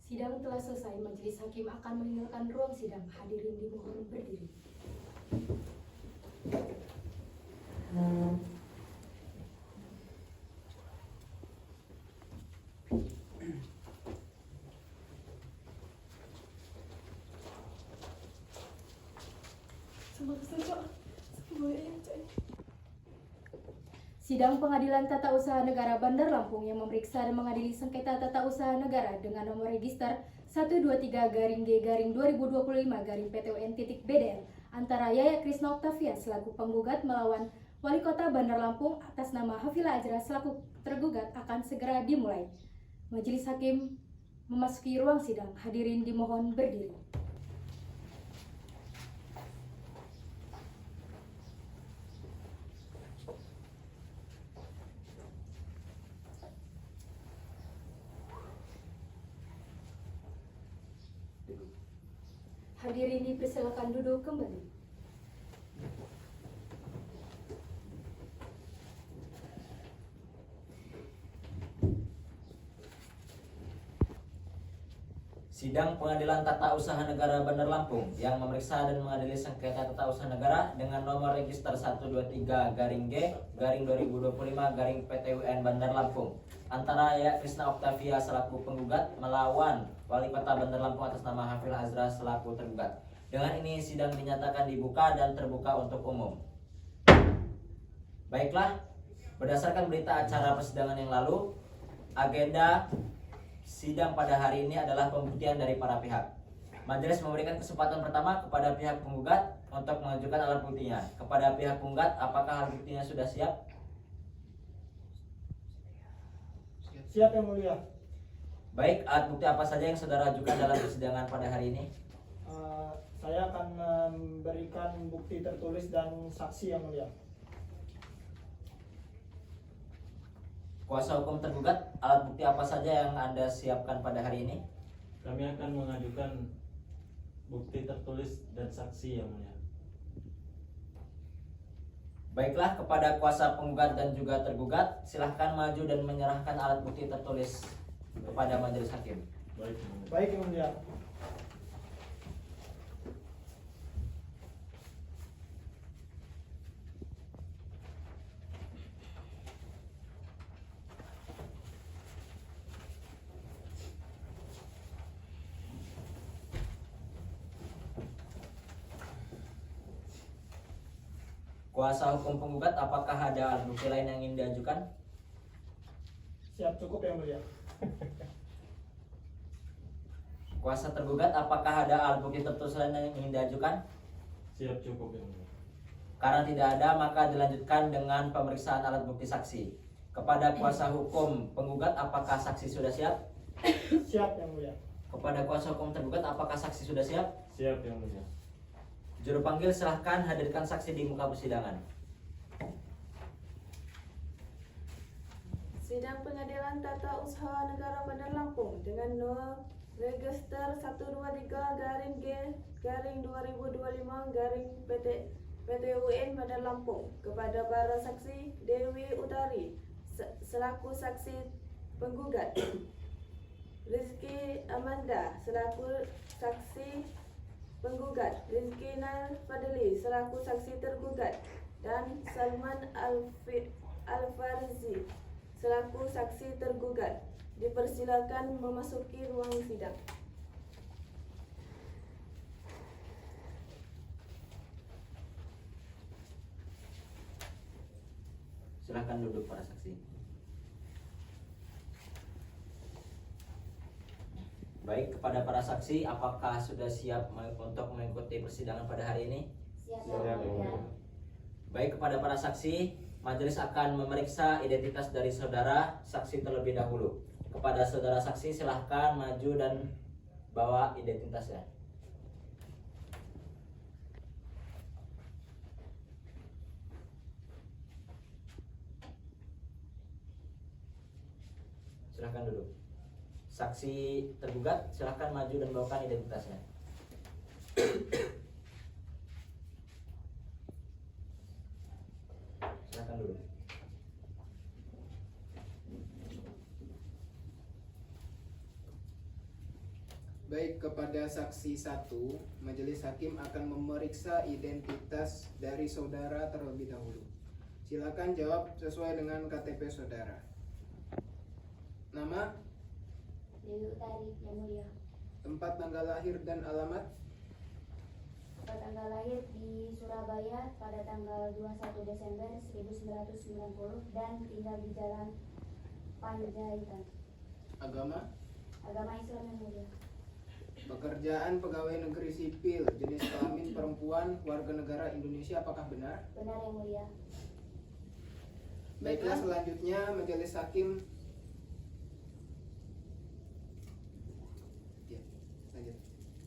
Sidang telah selesai, majelis hakim akan meninggalkan ruang sidang. Hadirin dimohon berdiri. Sidang Pengadilan Tata Usaha Negara Bandar Lampung yang memeriksa dan mengadili sengketa tata usaha negara dengan nomor register 123-G/2025-PTUN.BDL antara Yaya Krisna Octavia selaku penggugat melawan Wali Kota Bandar Lampung atas nama Hafila Ajra selaku tergugat akan segera dimulai. Majelis hakim memasuki ruang sidang. Hadirin dimohon berdiri. Hadirin dipersilakan duduk kembali. Sidang Pengadilan Tata Usaha Negara Bandar Lampung yang memeriksa dan mengadili sengketa tata usaha negara dengan nomor register 123-G/2025-PTUN Bandar Lampung antara Yaya Krisna Octavia selaku penggugat melawan Wali Kota Bandar Lampung atas nama Hafila Azra selaku tergugat. Dengan ini sidang dinyatakan dibuka dan terbuka untuk umum. Baiklah, berdasarkan berita acara persidangan yang lalu, agenda sidang pada hari ini adalah pembuktian dari para pihak. Majelis memberikan kesempatan pertama kepada pihak penggugat untuk mengajukan alat buktinya. Kepada pihak penggugat, apakah alat buktinya sudah siap? Siap yang mulia. Baik, alat bukti apa saja yang saudara ajukan dalam persidangan pada hari ini? Saya akan memberikan bukti tertulis dan saksi yang mulia. Kuasa hukum tergugat, alat bukti apa saja yang Anda siapkan pada hari ini? Kami akan mengajukan bukti tertulis dan saksi yang mulia. Baiklah, kepada kuasa penggugat dan juga tergugat, silahkan maju dan menyerahkan alat bukti tertulis kepada majelis hakim. Baik yang mulia. Baik yang mulia. Kuasa hukum penggugat, apakah ada alat bukti lain yang ingin diajukan? Siap, cukup yang mulia. Kuasa tergugat, apakah ada alat bukti tertulis lain yang ingin diajukan? Siap, cukup yang mulia. Karena tidak ada, maka dilanjutkan dengan pemeriksaan alat bukti saksi. Kepada kuasa hukum penggugat, apakah saksi sudah siap? Siap yang mulia. Kepada kuasa hukum tergugat, apakah saksi sudah siap? Siap yang mulia. Juru panggil, silahkan hadirkan saksi di muka persidangan. Sidang Pengadilan Tata Usaha Negara Bandar Lampung dengan nomor register 123-G/2025-PTUN Bandar Lampung kepada para saksi Dewi Utari selaku saksi penggugat, Rizky Amanda selaku saksi penggugat, Rizky Fadli selaku saksi tergugat, dan Salman Alfarzi selaku saksi tergugat. Dipersilakan memasuki ruang sidang. Silahkan duduk para saksi. Baik, kepada para saksi, apakah sudah siap untuk mengikuti persidangan pada hari ini? Siap, Siap, Yang Mulia. Baik, kepada para saksi, majelis akan memeriksa identitas dari saudara saksi terlebih dahulu. Kepada saudara saksi, silahkan maju dan bawa identitasnya. Silahkan duduk. Saksi tergugat, silahkan maju dan bawakan identitasnya. Silahkan duduk. Baik, kepada saksi 1, majelis hakim akan memeriksa identitas dari saudara terlebih dahulu. Silakan jawab sesuai dengan KTP saudara. Nama, Dewi Utari, Yang Mulia. tempat tanggal lahir dan alamat, Tempat tanggal lahir di Surabaya pada tanggal 21 Desember 1990 dan tinggal di Jalan Panjaitan. agama, Agama Islam, Yang Mulia. pekerjaan pegawai negeri sipil, jenis kelamin perempuan, warga negara Indonesia, apakah benar? Benar, Yang Mulia. Baiklah, selanjutnya majelis hakim. Ya, lanjut.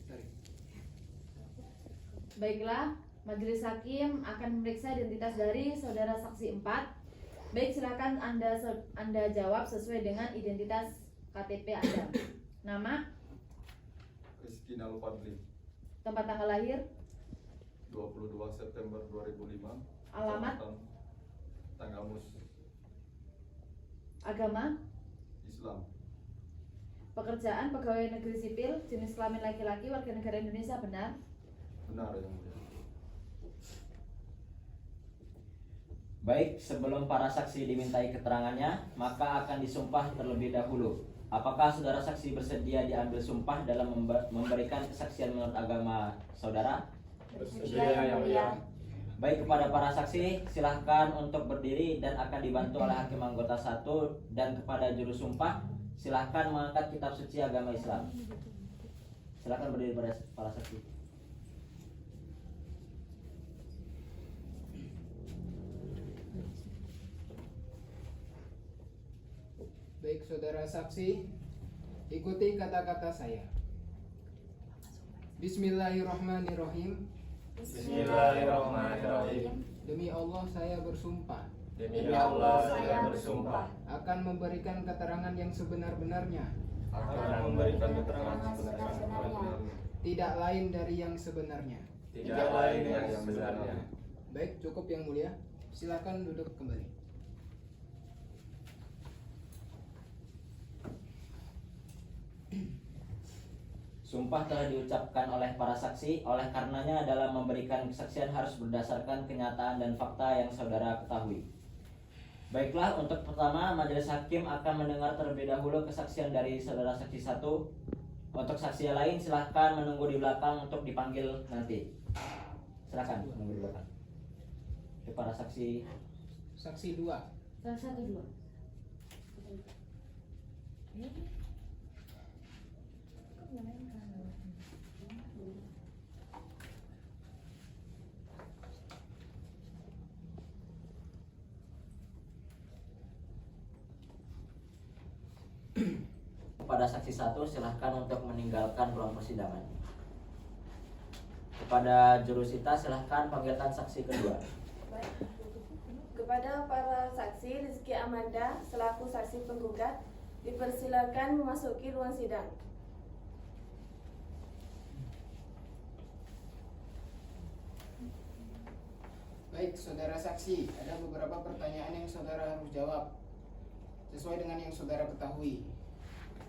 Sorry. Baiklah, majelis hakim akan memeriksa identitas dari saudara saksi 4. Baik, silakan Anda jawab sesuai dengan identitas KTP Anda. Nama, Rizky Nalfadli, tempat tanggal lahir, 22 September 2005. alamat, Kecamatan Tanggamus, agama, Islam. pekerjaan pegawai negeri sipil, jenis kelamin laki-laki, warga negara Indonesia, benar? Benar, Yang Mulia. Baik, sebelum para saksi dimintai keterangannya, maka akan disumpah terlebih dahulu. Apakah saudara saksi bersedia diambil sumpah dalam memberikan kesaksian menurut agama saudara? Bersedia, Yang Mulia. Baik, kepada para saksi, silahkan untuk berdiri dan akan dibantu oleh hakim anggota 1. Dan kepada juru sumpah, silahkan mengangkat kitab suci agama Islam. Silahkan berdiri para saksi. Baik, saudara saksi, ikuti kata-kata saya. Bismillahirrahmanirrahim. Bismillahirrahmanirrahim. Demi Allah saya bersumpah Demi Allah saya bersumpah akan memberikan keterangan yang sebenar-benarnya, akan memberikan keterangan sebenar-benarnya, tidak lain dari yang sebenarnya. tidak lain yang sebenarnya. Baik, cukup Yang Mulia. Silakan duduk kembali. Sumpah telah diucapkan oleh para saksi, oleh karenanya dalam memberikan kesaksian harus berdasarkan kenyataan dan fakta yang saudara ketahui. Baiklah, untuk pertama, majelis hakim akan mendengar terlebih dahulu kesaksian dari saudara saksi 1. Untuk saksi yang lain silahkan menunggu di belakang untuk dipanggil nanti. Silakan menunggu di belakang. Untuk para saksi, Saksi 2. Salah satu dua. kepada saksi 1 silahkan untuk meninggalkan ruang persidangan. Kepada jurusita silahkan panggilkan saksi kedua. Baik. Kepada para saksi, Rizky Amanda selaku saksi penggugat dipersilakan memasuki ruang sidang. Baik, saudara saksi, ada beberapa pertanyaan yang saudara harus jawab sesuai dengan yang saudara ketahui.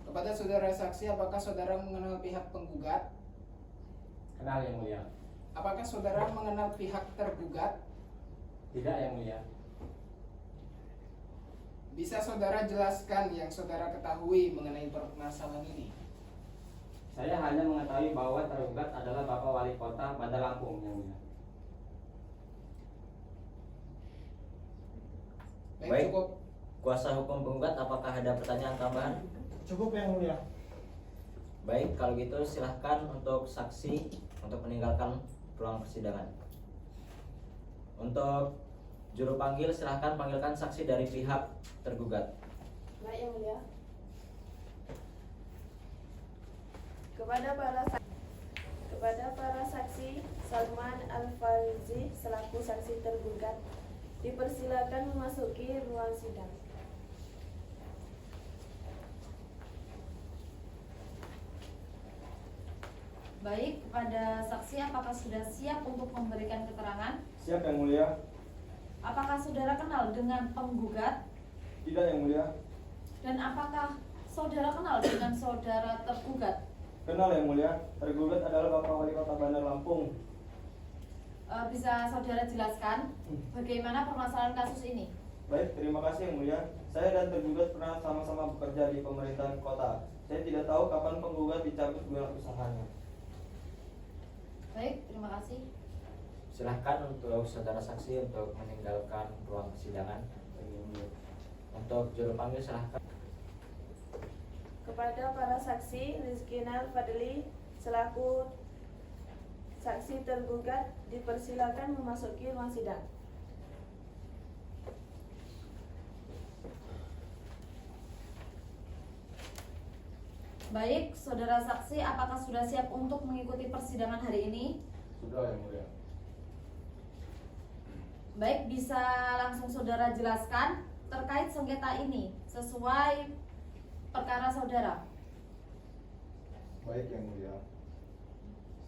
Kepada saudara saksi, apakah saudara mengenal pihak penggugat? Kenal yang mulia. Apakah saudara mengenal pihak tergugat? Tidak yang mulia. Bisa saudara jelaskan yang saudara ketahui mengenai permasalahan ini? Saya hanya mengetahui bahwa tergugat adalah Bapak Wali Kota Bandar Lampung yang mulia. Baik. Cukup. Kuasa hukum penggugat, apakah ada pertanyaan tambahan? Cukup yang mulia. Baik, kalau gitu silahkan untuk saksi untuk meninggalkan ruang persidangan. Untuk juru panggil, silahkan panggilkan saksi dari pihak tergugat. Baik yang mulia. Kepada para saksi, Salman Al-Fauzi selaku saksi tergugat dipersilakan memasuki ruang sidang. Baik, kepada saksi apakah sudah siap untuk memberikan keterangan? Siap yang mulia. Apakah saudara kenal dengan penggugat? Tidak yang mulia. Dan apakah saudara kenal dengan saudara tergugat? Kenal yang mulia. Tergugat adalah Bapak Wali Kota Bandar Lampung. Bisa saudara jelaskan bagaimana permasalahan kasus ini? Baik, terima kasih yang mulia. Saya dan tergugat pernah sama-sama bekerja di pemerintahan kota. Saya tidak tahu kapan penggugat dicabut gelar usahanya. Baik, terima kasih. Silahkan untuk saudara saksi untuk meninggalkan ruang persidangan. Untuk juru panggil silahkan. Kepada para saksi, Rizkinal Fadli selaku saksi tergugat dipersilakan memasuki ruang sidang. Baik, saudara saksi, apakah sudah siap untuk mengikuti persidangan hari ini? Sudah yang mulia. Baik, bisa langsung saudara jelaskan terkait sengketa ini sesuai perkara saudara. Baik yang mulia.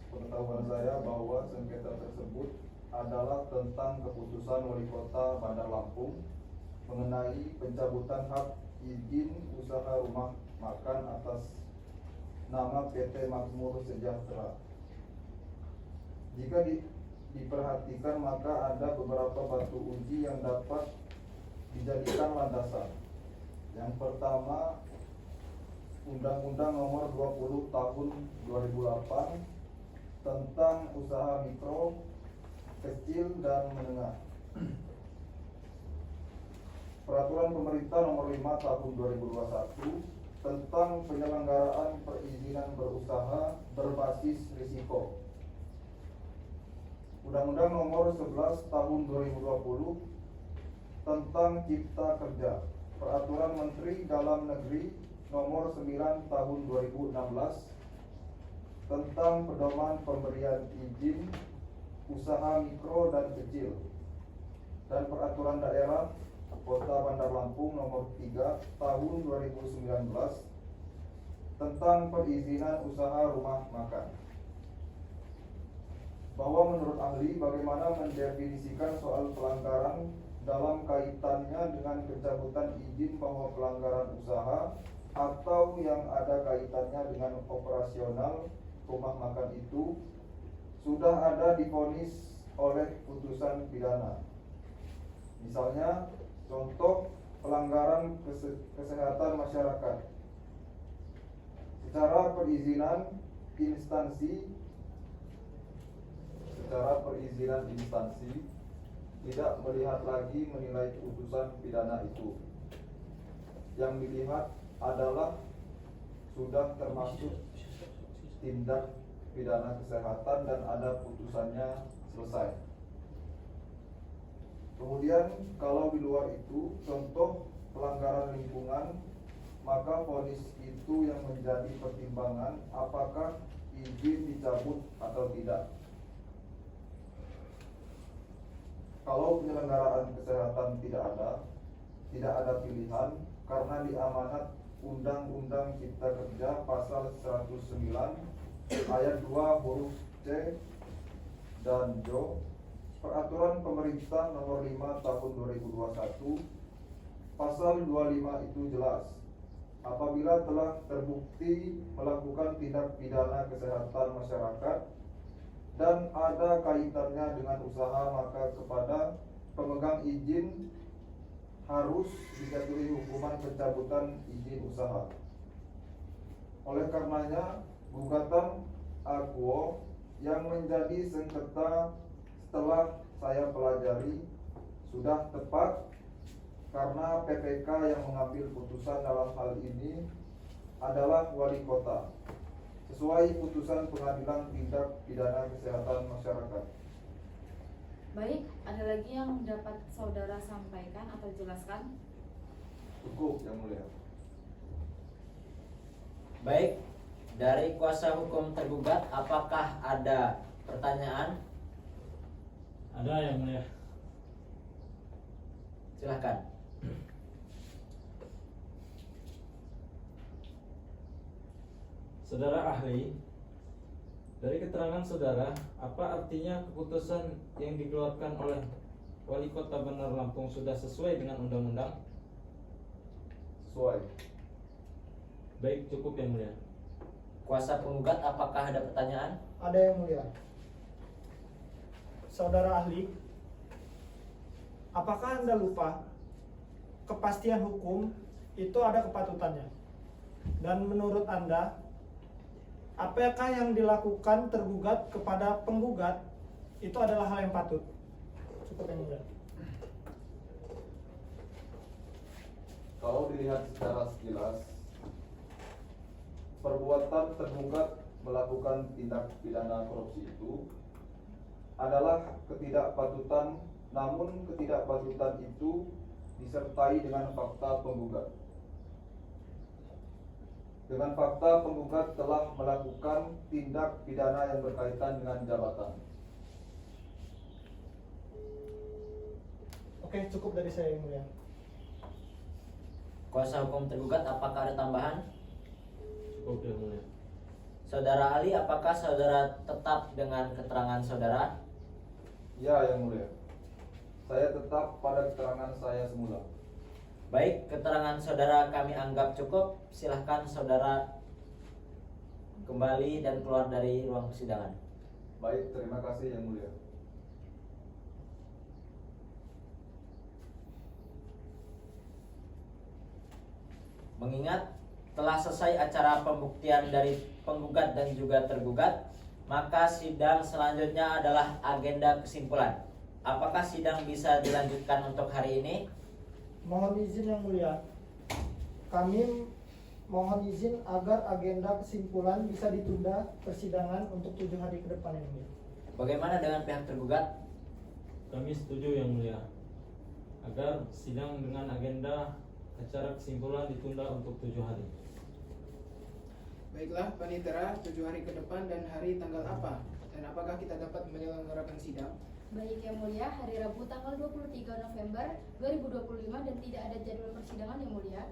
Pengetahuan saya bahwa sengketa tersebut adalah tentang keputusan Wali Kota Bandar Lampung mengenai pencabutan hak izin usaha rumah makan atas nama PT Makmur Sejahtera. Jika diperhatikan, maka ada beberapa batu uji yang dapat dijadikan landasan. Yang pertama, Undang-Undang Nomor 20 Tahun 2008 tentang usaha mikro, kecil dan menengah. Peraturan Pemerintah Nomor 5 Tahun 2021 tentang penyelenggaraan perizinan berusaha berbasis risiko. Undang-Undang Nomor 11 Tahun 2020 tentang Cipta Kerja. Peraturan Menteri Dalam Negeri Nomor 9 Tahun 2016 tentang pedoman pemberian izin usaha mikro dan kecil, dan Peraturan Daerah Kota Bandar Lampung Nomor 3 Tahun 2019 tentang perizinan usaha rumah makan. Bahwa menurut ahli, bagaimana mendefinisikan soal pelanggaran dalam kaitannya dengan pencabutan izin bahwa pelanggaran usaha atau yang ada kaitannya dengan operasional rumah makan itu sudah ada divonis oleh putusan pidana. Misalnya, contoh pelanggaran kesehatan masyarakat. Secara perizinan instansi tidak melihat lagi menilai putusan pidana itu. Yang dilihat adalah sudah termasuk tindak pidana kesehatan dan ada putusannya selesai. Kemudian kalau di luar itu, contoh pelanggaran lingkungan, maka vonis itu yang menjadi pertimbangan apakah izin dicabut atau tidak. Kalau penyelenggaraan kesehatan tidak ada pilihan karena diamanat Undang-Undang Cipta Kerja pasal 109 ayat 2 huruf C dan Jo, Peraturan Pemerintah Nomor 5 Tahun 2021 pasal 25 itu jelas apabila telah terbukti melakukan tindak pidana kesehatan masyarakat dan ada kaitannya dengan usaha, maka kepada pemegang izin harus dijatuhi hukuman pencabutan izin usaha. Oleh karenanya, gugatan akuo yang menjadi sengketa setelah saya pelajari sudah tepat karena PPK yang mengambil putusan dalam hal ini adalah wali kota sesuai putusan Pengadilan Tindak Pidana Kesehatan Masyarakat. Baik, ada lagi yang dapat saudara sampaikan atau jelaskan? Cukup, Yang Mulia. Baik, dari kuasa hukum tergugat, apakah ada pertanyaan? Ada yang mulia. Silahkan. Saudara ahli, dari keterangan saudara, apa artinya keputusan yang dikeluarkan oleh Wali Kota Bandar Lampung sudah sesuai dengan undang-undang? Sesuai. Baik, cukup yang mulia. Kuasa penggugat, apakah ada pertanyaan? Ada yang mulia. Saudara ahli, apakah Anda lupa kepastian hukum itu ada kepatutannya? Dan menurut Anda, apakah yang dilakukan tergugat kepada penggugat itu adalah hal yang patut? Cukup yang mulia. Kalau dilihat secara sekilas, perbuatan tergugat melakukan tindak pidana korupsi itu adalah ketidakpatutan, namun ketidakpatutan itu disertai dengan fakta penggugat. Dengan fakta penggugat telah melakukan tindak pidana yang berkaitan dengan jabatan. Oke, cukup dari saya yang mulia. Kuasa hukum tergugat, apakah ada tambahan? Cukup yang mulia. Saudara Ali, apakah saudara tetap dengan keterangan saudara? Ya, Yang Mulia. Saya tetap pada keterangan saya semula. Baik, keterangan saudara kami anggap cukup. Silahkan saudara kembali dan keluar dari ruang persidangan. Baik, terima kasih Yang Mulia. Mengingat telah selesai acara pembuktian dari penggugat dan juga tergugat, maka sidang selanjutnya adalah agenda kesimpulan. Apakah sidang bisa dilanjutkan untuk hari ini? Mohon izin yang mulia. Kami mohon izin agar agenda kesimpulan bisa ditunda persidangan untuk 7 hari ke depan yang mulia. Bagaimana dengan pihak tergugat? Kami setuju yang mulia agar sidang dengan agenda acara kesimpulan ditunda untuk 7 hari. Baiklah, Panitera, 7 hari ke depan dan hari tanggal apa? Dan apakah kita dapat menyelenggarakan sidang? Baik yang mulia, hari Rabu tanggal 23 November 2025 dan tidak ada jadwal persidangan yang mulia.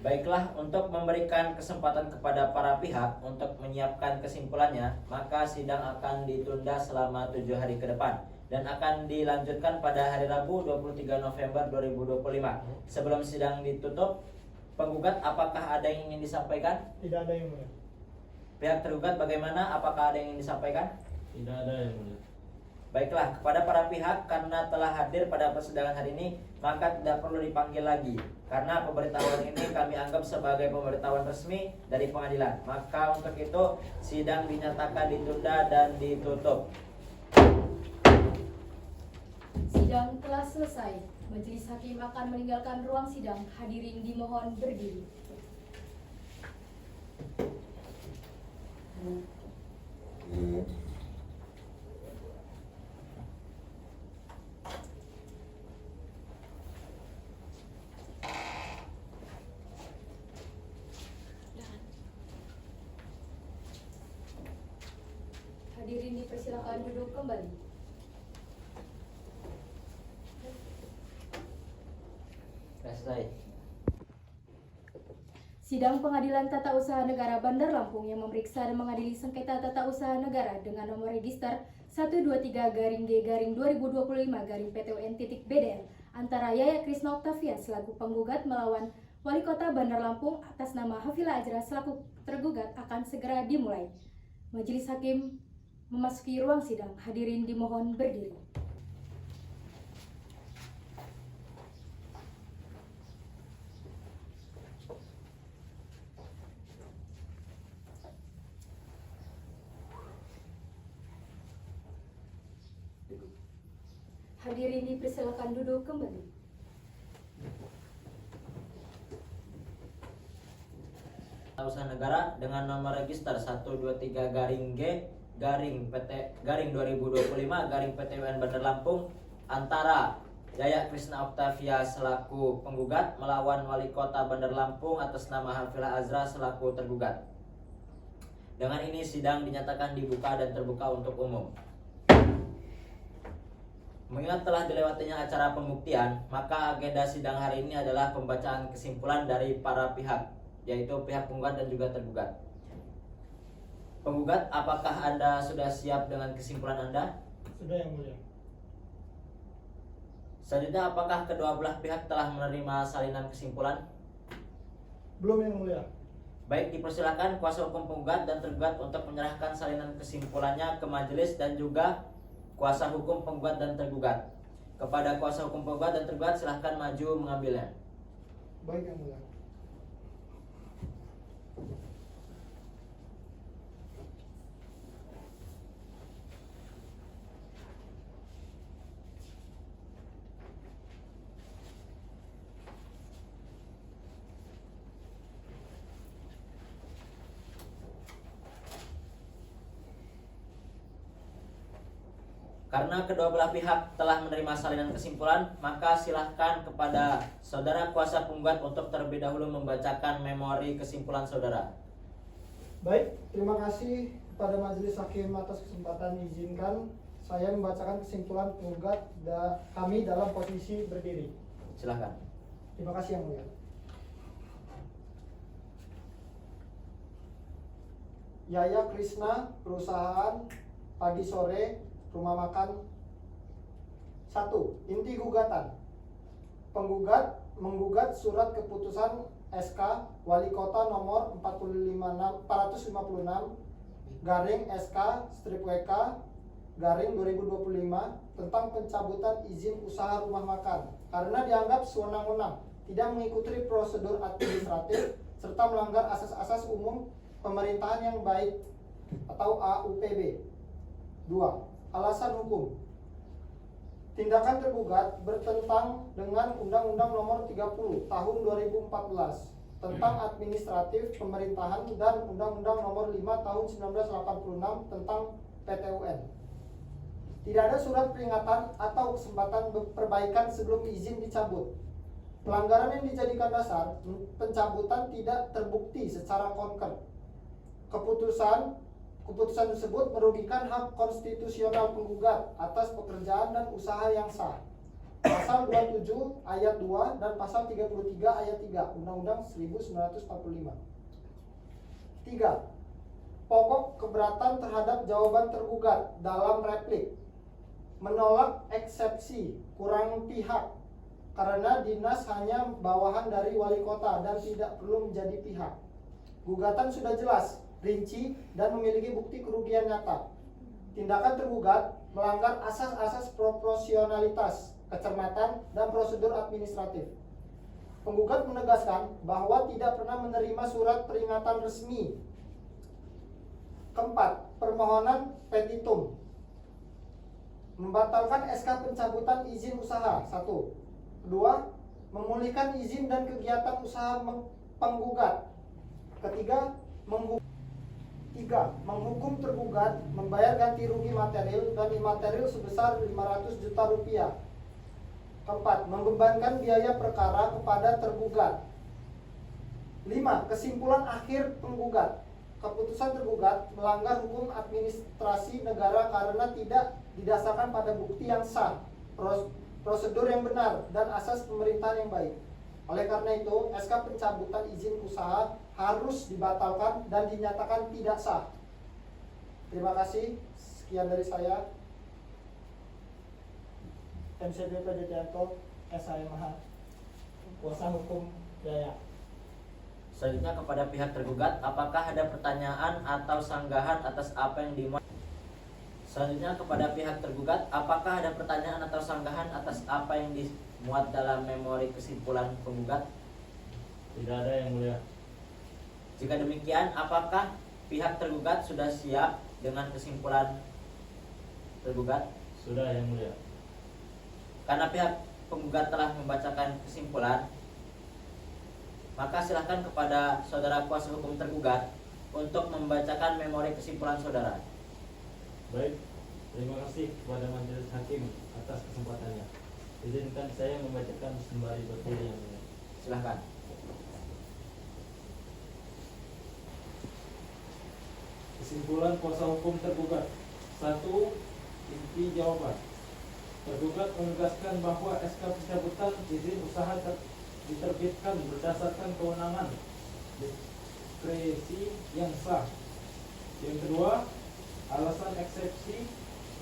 Baiklah, untuk memberikan kesempatan kepada para pihak untuk menyiapkan kesimpulannya, maka sidang akan ditunda selama 7 hari ke depan dan akan dilanjutkan pada hari Rabu 23 November 2025. Sebelum sidang ditutup, penggugat apakah ada yang ingin disampaikan? Tidak ada yang mulia. Pihak tergugat bagaimana? Apakah ada yang ingin disampaikan? Tidak ada yang mulia. Baiklah, kepada para pihak karena telah hadir pada persidangan hari ini, maka tidak perlu dipanggil lagi. Karena pemberitahuan ini kami anggap sebagai pemberitahuan resmi dari pengadilan. Maka untuk itu sidang dinyatakan ditunda dan ditutup. Sidang telah selesai. Majelis hakim akan meninggalkan ruang sidang. Hadirin dimohon berdiri. Hadirin dipersilakan duduk kembali. Selesai. Sidang Pengadilan Tata Usaha Negara Bandar Lampung yang memeriksa dan mengadili sengketa tata usaha negara dengan nomor register 123-G-2025-PTUN.BDL antara Yaya Krisna Octavia selaku penggugat melawan Wali Kota Bandar Lampung atas nama Hafila Ajra selaku tergugat akan segera dimulai. Majelis Hakim memasuki ruang sidang. Hadirin dimohon berdiri. Hadirin dipersilakan duduk kembali. Usaha negara dengan nomor register 123 garing G garing PT garing 2025 garing PT UN Bandar Lampung antara Yaya Krishna Octavia selaku penggugat melawan Wali Kota Bandar Lampung atas nama Hafila Azra selaku tergugat. Dengan ini sidang dinyatakan dibuka dan terbuka untuk umum. Mengingat telah dilewatinya acara pembuktian, maka agenda sidang hari ini adalah pembacaan kesimpulan dari para pihak, yaitu pihak penggugat dan juga tergugat. Penggugat, apakah Anda sudah siap dengan kesimpulan Anda? Sudah, Yang Mulia. Selanjutnya, apakah kedua belah pihak telah menerima salinan kesimpulan? Belum, Yang Mulia. Baik, dipersilakan kuasa hukum penggugat dan tergugat untuk menyerahkan salinan kesimpulannya ke majelis dan juga kuasa hukum penggugat dan tergugat. Kepada kuasa hukum penggugat dan tergugat, silahkan maju mengambilnya. Baik, Yang Mulia. Karena kedua belah pihak telah menerima salinan kesimpulan, maka silahkan kepada saudara kuasa penggugat untuk terlebih dahulu membacakan memori kesimpulan saudara. Baik, terima kasih kepada Majelis Hakim atas kesempatan izinkan saya membacakan kesimpulan penggugat kami dalam posisi berdiri. Silahkan. Terima kasih, Yang Mulia. Yaya Krishna, perusahaan pagi sore rumah makan. 1. Inti gugatan. Penggugat menggugat surat keputusan SK Wali Kota nomor 456 garing SK strip WK garing 2025 tentang pencabutan izin usaha rumah makan karena dianggap sewenang-wenang, tidak mengikuti prosedur administratif serta melanggar asas-asas umum pemerintahan yang baik atau AUPB. 2. Alasan hukum. Tindakan tergugat bertentang dengan Undang-Undang Nomor 30 Tahun 2014 tentang Administratif Pemerintahan dan Undang-Undang Nomor 5 Tahun 1986 tentang PTUN. Tidak ada surat peringatan atau kesempatan perbaikan sebelum izin dicabut. Pelanggaran yang dijadikan dasar pencabutan tidak terbukti secara konkret. Keputusan tersebut merugikan hak konstitusional penggugat atas pekerjaan dan usaha yang sah. Pasal 27 ayat 2 dan pasal 33 ayat 3 Undang-Undang 1945. 3. Pokok keberatan terhadap jawaban tergugat dalam replik. Menolak eksepsi kurang pihak karena dinas hanya bawahan dari wali kota dan tidak perlu menjadi pihak. Gugatan sudah jelas, rinci, dan memiliki bukti kerugian nyata. Tindakan tergugat melanggar asas-asas proporsionalitas, kecermatan, dan prosedur administratif. Penggugat menegaskan bahwa tidak pernah menerima surat peringatan resmi. Keempat, permohonan petitum. Membatalkan SK pencabutan izin usaha. 1. Kedua, memulihkan izin dan kegiatan usaha penggugat. Ketiga, menghukum tergugat membayar ganti rugi material dan imaterial sebesar 500 juta rupiah. Keempat, membebankan biaya perkara kepada tergugat. 5. Kesimpulan akhir penggugat. Keputusan tergugat melanggar hukum administrasi negara karena tidak didasarkan pada bukti yang sah, prosedur yang benar, dan asas pemerintahan yang baik. Oleh karena itu, SK pencabutan izin usaha harus dibatalkan dan dinyatakan tidak sah. Terima kasih. Sekian dari saya. MCD Pedianto, SHMH, kuasa hukum Yaya. Selanjutnya kepada pihak tergugat, apakah ada pertanyaan atau sanggahan atas apa yang dimuat? Selanjutnya kepada pihak tergugat, apakah ada pertanyaan atau sanggahan atas apa yang dimuat dalam memori kesimpulan penggugat? Tidak ada, Yang Mulia. Jika demikian, apakah pihak tergugat sudah siap dengan kesimpulan tergugat? Sudah, Yang Mulia. Karena pihak penggugat telah membacakan kesimpulan, maka silakan kepada saudara kuasa hukum tergugat untuk membacakan memori kesimpulan saudara. Baik, terima kasih kepada majelis hakim atas kesempatannya. Izinkan saya membacakan sembari berdiri, Yang Mulia. Silahkan. Kesimpulan kuasa hukum tergugat. 1. Inti jawaban. Tergugat menegaskan bahwa SK pencabutan izin usaha diterbitkan berdasarkan kewenangan diskresi yang sah. Yang kedua, alasan eksepsi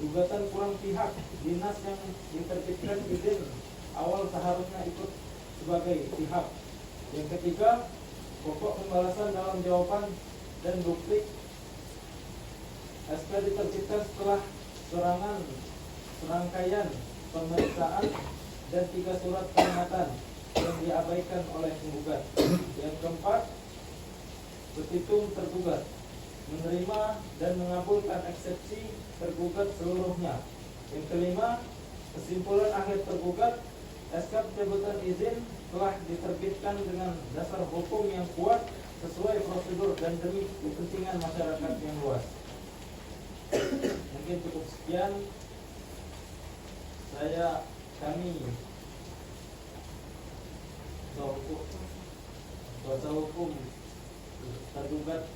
gugatan kurang pihak, dinas yang diterbitkan izin awal seharusnya ikut sebagai pihak. Yang ketiga, pokok pembalasan dalam jawaban dan duplik SK diterbitkan setelah serangkaian pemeriksaan dan 3 surat peringatan yang diabaikan oleh penggugat. Yang keempat, petitum tergugat menerima dan mengabulkan eksepsi tergugat seluruhnya. Yang kelima, kesimpulan akhir tergugat, SK pencabutan izin telah diterbitkan dengan dasar hukum yang kuat sesuai prosedur dan demi kepentingan masyarakat yang luas. Mungkin cukup sekian. Kami kuasa hukum tergugat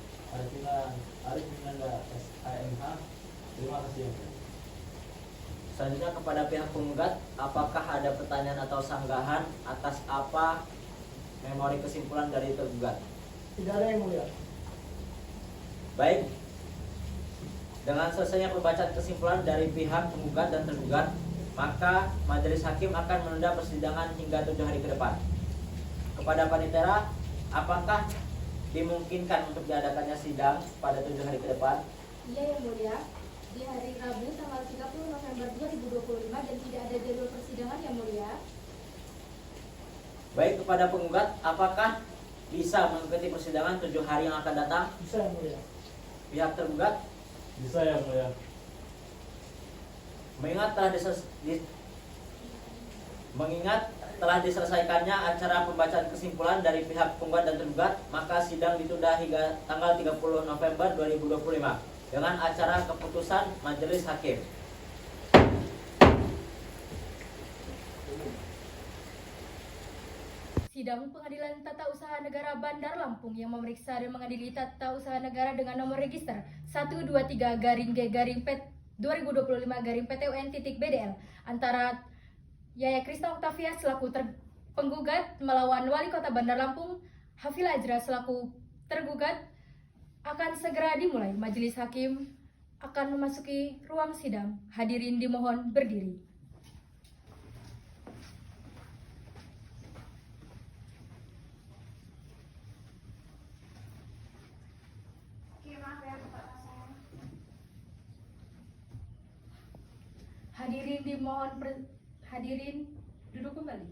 Arif Minanda SAMH. Terima kasih, Yang Mulia. Selanjutnya kepada pihak penggugat, apakah ada pertanyaan atau sanggahan atas apa memori kesimpulan dari tergugat? Tidak ada, Yang Mulia. Baik. Dengan selesainya pembacaan kesimpulan dari pihak penggugat dan tergugat, maka majelis hakim akan menunda persidangan hingga 7 hari ke depan. Kepada panitera, apakah dimungkinkan untuk diadakannya sidang pada 7 hari ke depan? Iya, Yang Mulia. Di hari Rabu tanggal 30 November 2025 dan tidak ada jadwal persidangan, Yang Mulia. Baik, kepada penggugat, apakah bisa mengikuti persidangan 7 hari yang akan datang? Bisa, Yang Mulia. Pihak tergugat, Bisa, Yang Mulia. Mengingat telah diselesaikannya acara pembacaan kesimpulan dari pihak penggugat dan tergugat, maka sidang ditunda hingga tanggal 30 November 2025 dengan acara keputusan majelis hakim. Sidang Pengadilan Tata Usaha Negara Bandar Lampung yang memeriksa dan mengadili tata usaha negara dengan nomor register 123-G/P2025-PTUN.BDL antara Yaya Krista Octavia selaku penggugat melawan Wali Kota Bandar Lampung Hafil Ajra selaku tergugat akan segera dimulai. Majelis hakim akan memasuki ruang sidang. Hadirin dimohon berdiri. Hadirin duduk kembali.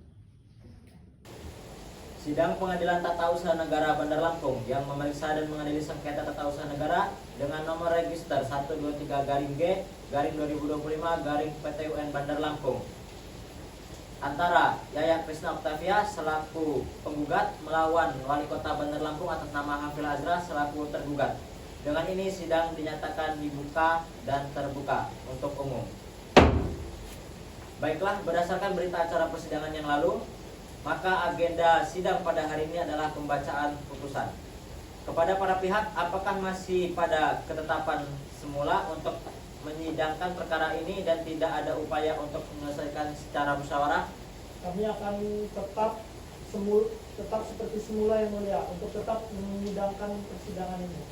Sidang Pengadilan Tata Usaha Negara Bandar Lampung yang memeriksa dan mengadili sengketa tata usaha negara dengan nomor register 123-G/2025-PTUN Bandar Lampung antara Yaya Krista Octavia selaku penggugat melawan Wali Kota Bandar Lampung atas nama Hafil Azra selaku tergugat. Dengan ini sidang dinyatakan dibuka dan terbuka untuk umum. Baiklah, berdasarkan berita acara persidangan yang lalu, maka agenda sidang pada hari ini adalah pembacaan putusan. Kepada para pihak, apakah masih pada ketetapan semula untuk menyidangkan perkara ini dan tidak ada upaya untuk menyelesaikan secara musyawarah? Kami akan tetap seperti semula, Yang Mulia, untuk tetap menyidangkan persidangan ini.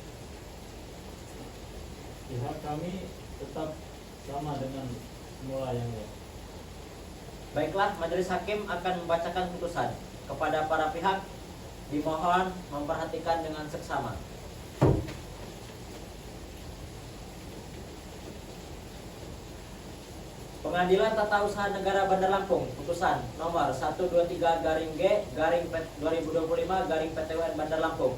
Pihak kami tetap sama dengan semula, Yang Mulia. Baiklah, majelis hakim akan membacakan putusan. Kepada para pihak, Dimohon memperhatikan dengan seksama. Pengadilan Tata Usaha Negara Bandar Lampung, putusan nomor 123-G/2025 PTWN Bandar Lampung.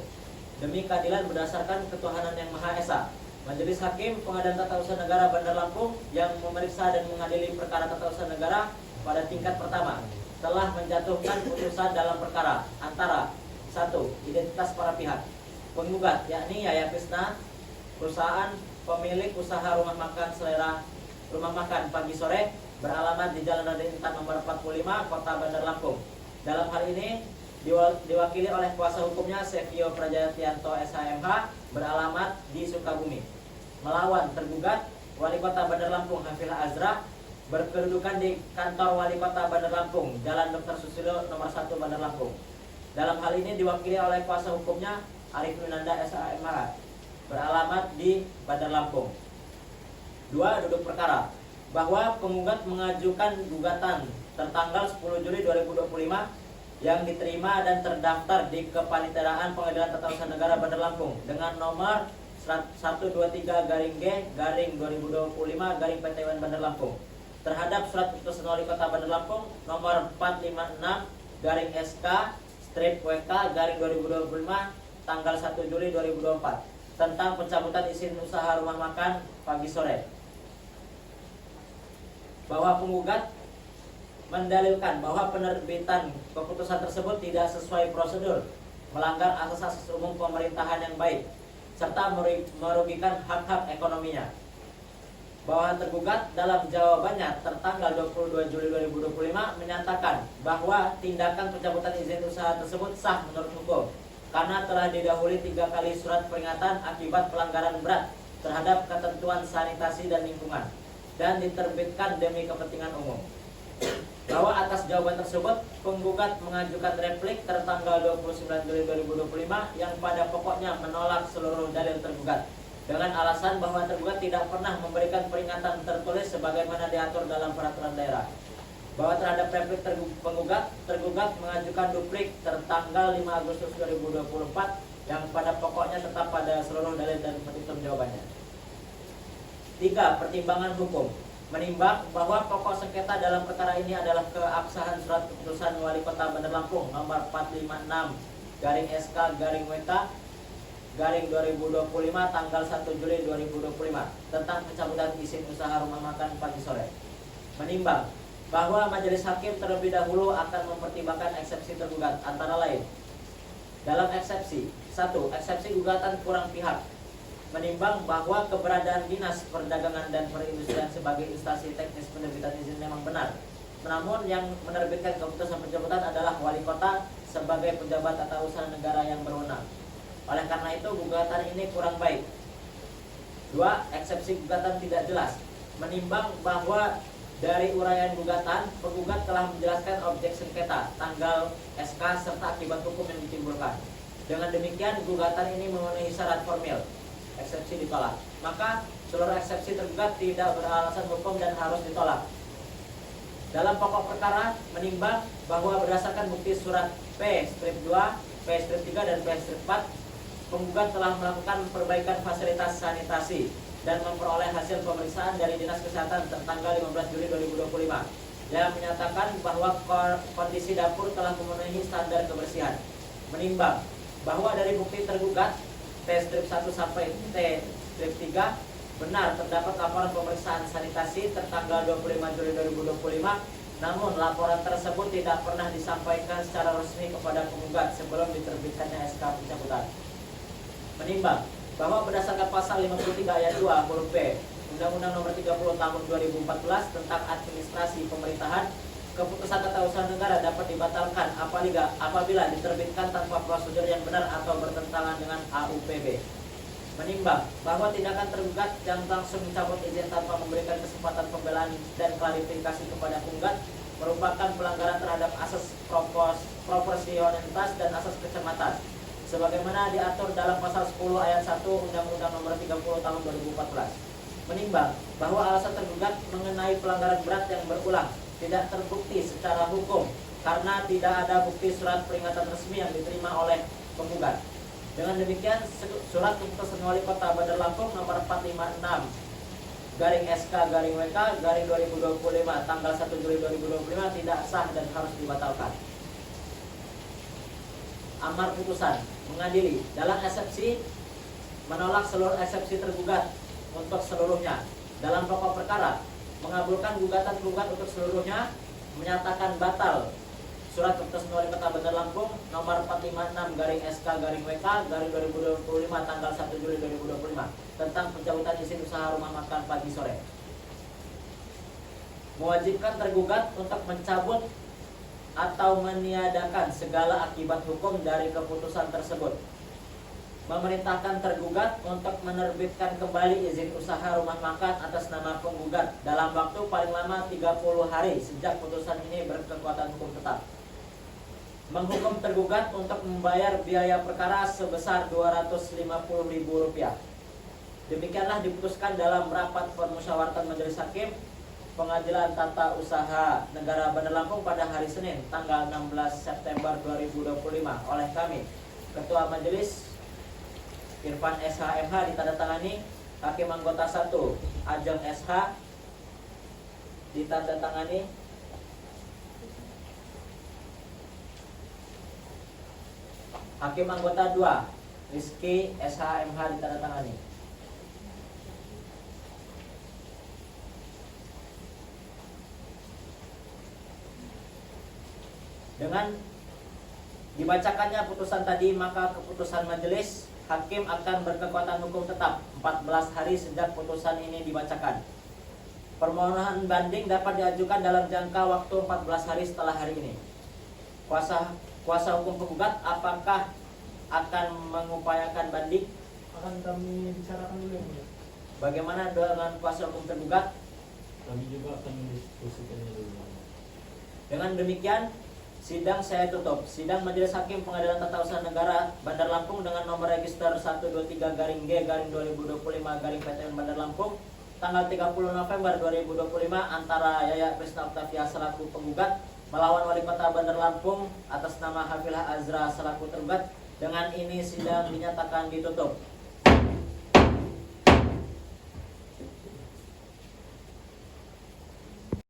Demi keadilan berdasarkan ketuhanan yang Maha Esa, Majelis Hakim Pengadilan Tata Usaha Negara Bandar Lampung yang memeriksa dan mengadili perkara tata usaha negara pada tingkat pertama telah menjatuhkan putusan dalam perkara antara 1. Identitas para pihak. Penggugat yakni Yaya Krisna, perusahaan pemilik usaha rumah makan Pagi Sore beralamat di Jalan Raden Intan nomor 45, Kota Bandar Lampung. Dalam hal ini diwakili oleh kuasa hukumnya Sevio Prajatianto SHMH beralamat di Sukabumi. Melawan tergugat Wali Kota Bandar Lampung Hafilah Azra berkedudukan di kantor Wali Kota Bandar Lampung, Jalan Dr. Susilo nomor 1 Bandar Lampung. Dalam hal ini diwakili oleh kuasa hukumnya Arif Winanda SHMH beralamat di Bandar Lampung. 2. Duduk perkara bahwa penggugat mengajukan gugatan tertanggal 10 Juli 2025 yang diterima dan terdaftar di Kepaniteraan Pengadilan Tata Usaha Negara Bandar Lampung dengan nomor 123-G/2025 PTWN Bandar Lampung terhadap surat keputusan Wali Kota Bandar Lampung nomor 456-SK/WK/2025 tanggal 1 Juli 2024 tentang pencabutan izin usaha rumah makan Pagi Sore. Bahwa penggugat mendalilkan bahwa penerbitan keputusan tersebut tidak sesuai prosedur, melanggar asas-asas umum pemerintahan yang baik, serta merugikan hak-hak ekonominya. Bahwa tergugat dalam jawabannya tertanggal 22 Juli 2025 menyatakan bahwa tindakan pencabutan izin usaha tersebut sah menurut hukum karena telah didahului 3 kali surat peringatan akibat pelanggaran berat terhadap ketentuan sanitasi dan lingkungan dan diterbitkan demi kepentingan umum. Bahwa atas jawaban tersebut penggugat mengajukan replik tertanggal 29 Juli 2025 yang pada pokoknya menolak seluruh dalil tergugat dengan alasan bahwa tergugat tidak pernah memberikan peringatan tertulis sebagaimana diatur dalam peraturan daerah. Bahwa terhadap replik tergugat mengajukan duplik tertanggal 5 Agustus 2024 yang pada pokoknya tetap pada seluruh dalil dan petitum jawabannya. 3. Pertimbangan hukum. Menimbang bahwa pokok sengketa dalam perkara ini adalah keabsahan surat keputusan Wali Kota Bandar Lampung nomor 456-SK/WK/2025 tanggal 1 Juli 2025 tentang pencabutan izin usaha rumah makan Pagi Sore. Menimbang bahwa majelis hakim terlebih dahulu akan mempertimbangkan eksepsi tergugat antara lain. Dalam eksepsi 1. Eksepsi gugatan kurang pihak. Menimbang bahwa keberadaan Dinas Perdagangan dan Perindustrian sebagai instansi teknis penerbitan izin memang benar. Namun yang menerbitkan keputusan pencabutan adalah Wali Kota sebagai pejabat tata usaha negara yang berwenang. Oleh karena itu gugatan ini kurang baik. 2. Eksepsi gugatan tidak jelas. Menimbang bahwa dari uraian gugatan, penggugat telah menjelaskan objek sengketa, tanggal SK serta akibat hukum yang ditimbulkan. Dengan demikian gugatan ini memenuhi syarat formil. Eksepsi ditolak. Maka seluruh eksepsi tergugat tidak beralasan hukum dan harus ditolak. Dalam pokok perkara menimbang bahwa berdasarkan bukti surat P-2, P-3 dan P-4, penggugat telah melakukan perbaikan fasilitas sanitasi dan memperoleh hasil pemeriksaan dari Dinas Kesehatan tertanggal 15 Juli 2025 yang menyatakan bahwa kondisi dapur telah memenuhi standar kebersihan. Menimbang bahwa dari bukti tergugat T-1 sampai T-3 benar terdapat laporan pemeriksaan sanitasi tertanggal 25 Juli 2025, namun laporan tersebut tidak pernah disampaikan secara resmi kepada penggugat sebelum diterbitkannya SK pencabutan. Menimbang bahwa berdasarkan pasal 53 ayat 2 huruf B Undang-Undang Nomor 30 Tahun 2014 tentang Administrasi Pemerintahan, keputusan tata usaha negara dapat dibatalkan apabila diterbitkan tanpa prosedur yang benar atau bertentangan dengan AUPB. Menimbang bahwa tindakan tergugat yang langsung mencabut izin tanpa memberikan kesempatan pembelaan dan klarifikasi kepada penggugat merupakan pelanggaran terhadap asas proporsionalitas dan asas kecermatan sebagaimana diatur dalam pasal 10 ayat 1 Undang-Undang Nomor 30 Tahun 2014. Menimbang bahwa alasan tergugat mengenai pelanggaran berat yang berulang tidak terbukti secara hukum karena tidak ada bukti surat peringatan resmi yang diterima oleh penggugat. Dengan demikian, surat keputusan Wali Kota Bandar Lampung nomor 456 garing SK garing WK garing 2025 tanggal 1 Juli 2025 tidak sah dan harus dibatalkan. Amar putusan mengadili dalam eksepsi menolak seluruh eksepsi tergugat untuk seluruhnya. Dalam pokok perkara mengabulkan gugatan tergugat untuk seluruhnya, menyatakan batal surat keputusan Wali Kota Bandar Lampung nomor 456 garing SK garing WK garing 2025 tanggal 1 Juli 2025 tentang pencabutan izin usaha rumah makan pagi sore. Mewajibkan tergugat untuk mencabut atau meniadakan segala akibat hukum dari keputusan tersebut. Memerintahkan tergugat untuk menerbitkan kembali izin usaha rumah makan atas nama penggugat dalam waktu paling lama 30 hari sejak putusan ini berkekuatan hukum tetap. Menghukum tergugat untuk membayar biaya perkara sebesar Rp250.000. Demikianlah diputuskan dalam rapat permusyawaratan Majelis Hakim Pengadilan Tata Usaha Negara Bandar Lampung pada hari Senin tanggal 16 September 2025 oleh kami, Ketua Majelis Irfan SH MH, ditandatangani Hakim Anggota 1 Ajeng SH, ditandatangani Hakim Anggota 2 Rizky SH MH, ditandatangani. Dengan dibacakannya putusan tadi, maka keputusan majelis hakim akan berkekuatan hukum tetap 14 hari sejak putusan ini dibacakan. Permohonan banding dapat diajukan dalam jangka waktu 14 hari setelah hari ini. Kuasa hukum penggugat apakah akan mengupayakan banding? Akan kami bicarakan dulu yang mulia. Bagaimana dengan kuasa hukum tergugat? Kami juga akan mendiskusikannya dulu. Dengan demikian, sidang saya tutup. Sidang Majelis Hakim Pengadilan Tata Usaha Negara Bandar Lampung dengan nomor register 123 garing G garing 2025 garing PTN Bandar Lampung tanggal 30 November 2025 antara Yaya Krisna Octavia selaku penggugat melawan Wali Kota Bandar Lampung atas nama Hafilah Azra selaku tergugat. Dengan ini sidang dinyatakan ditutup.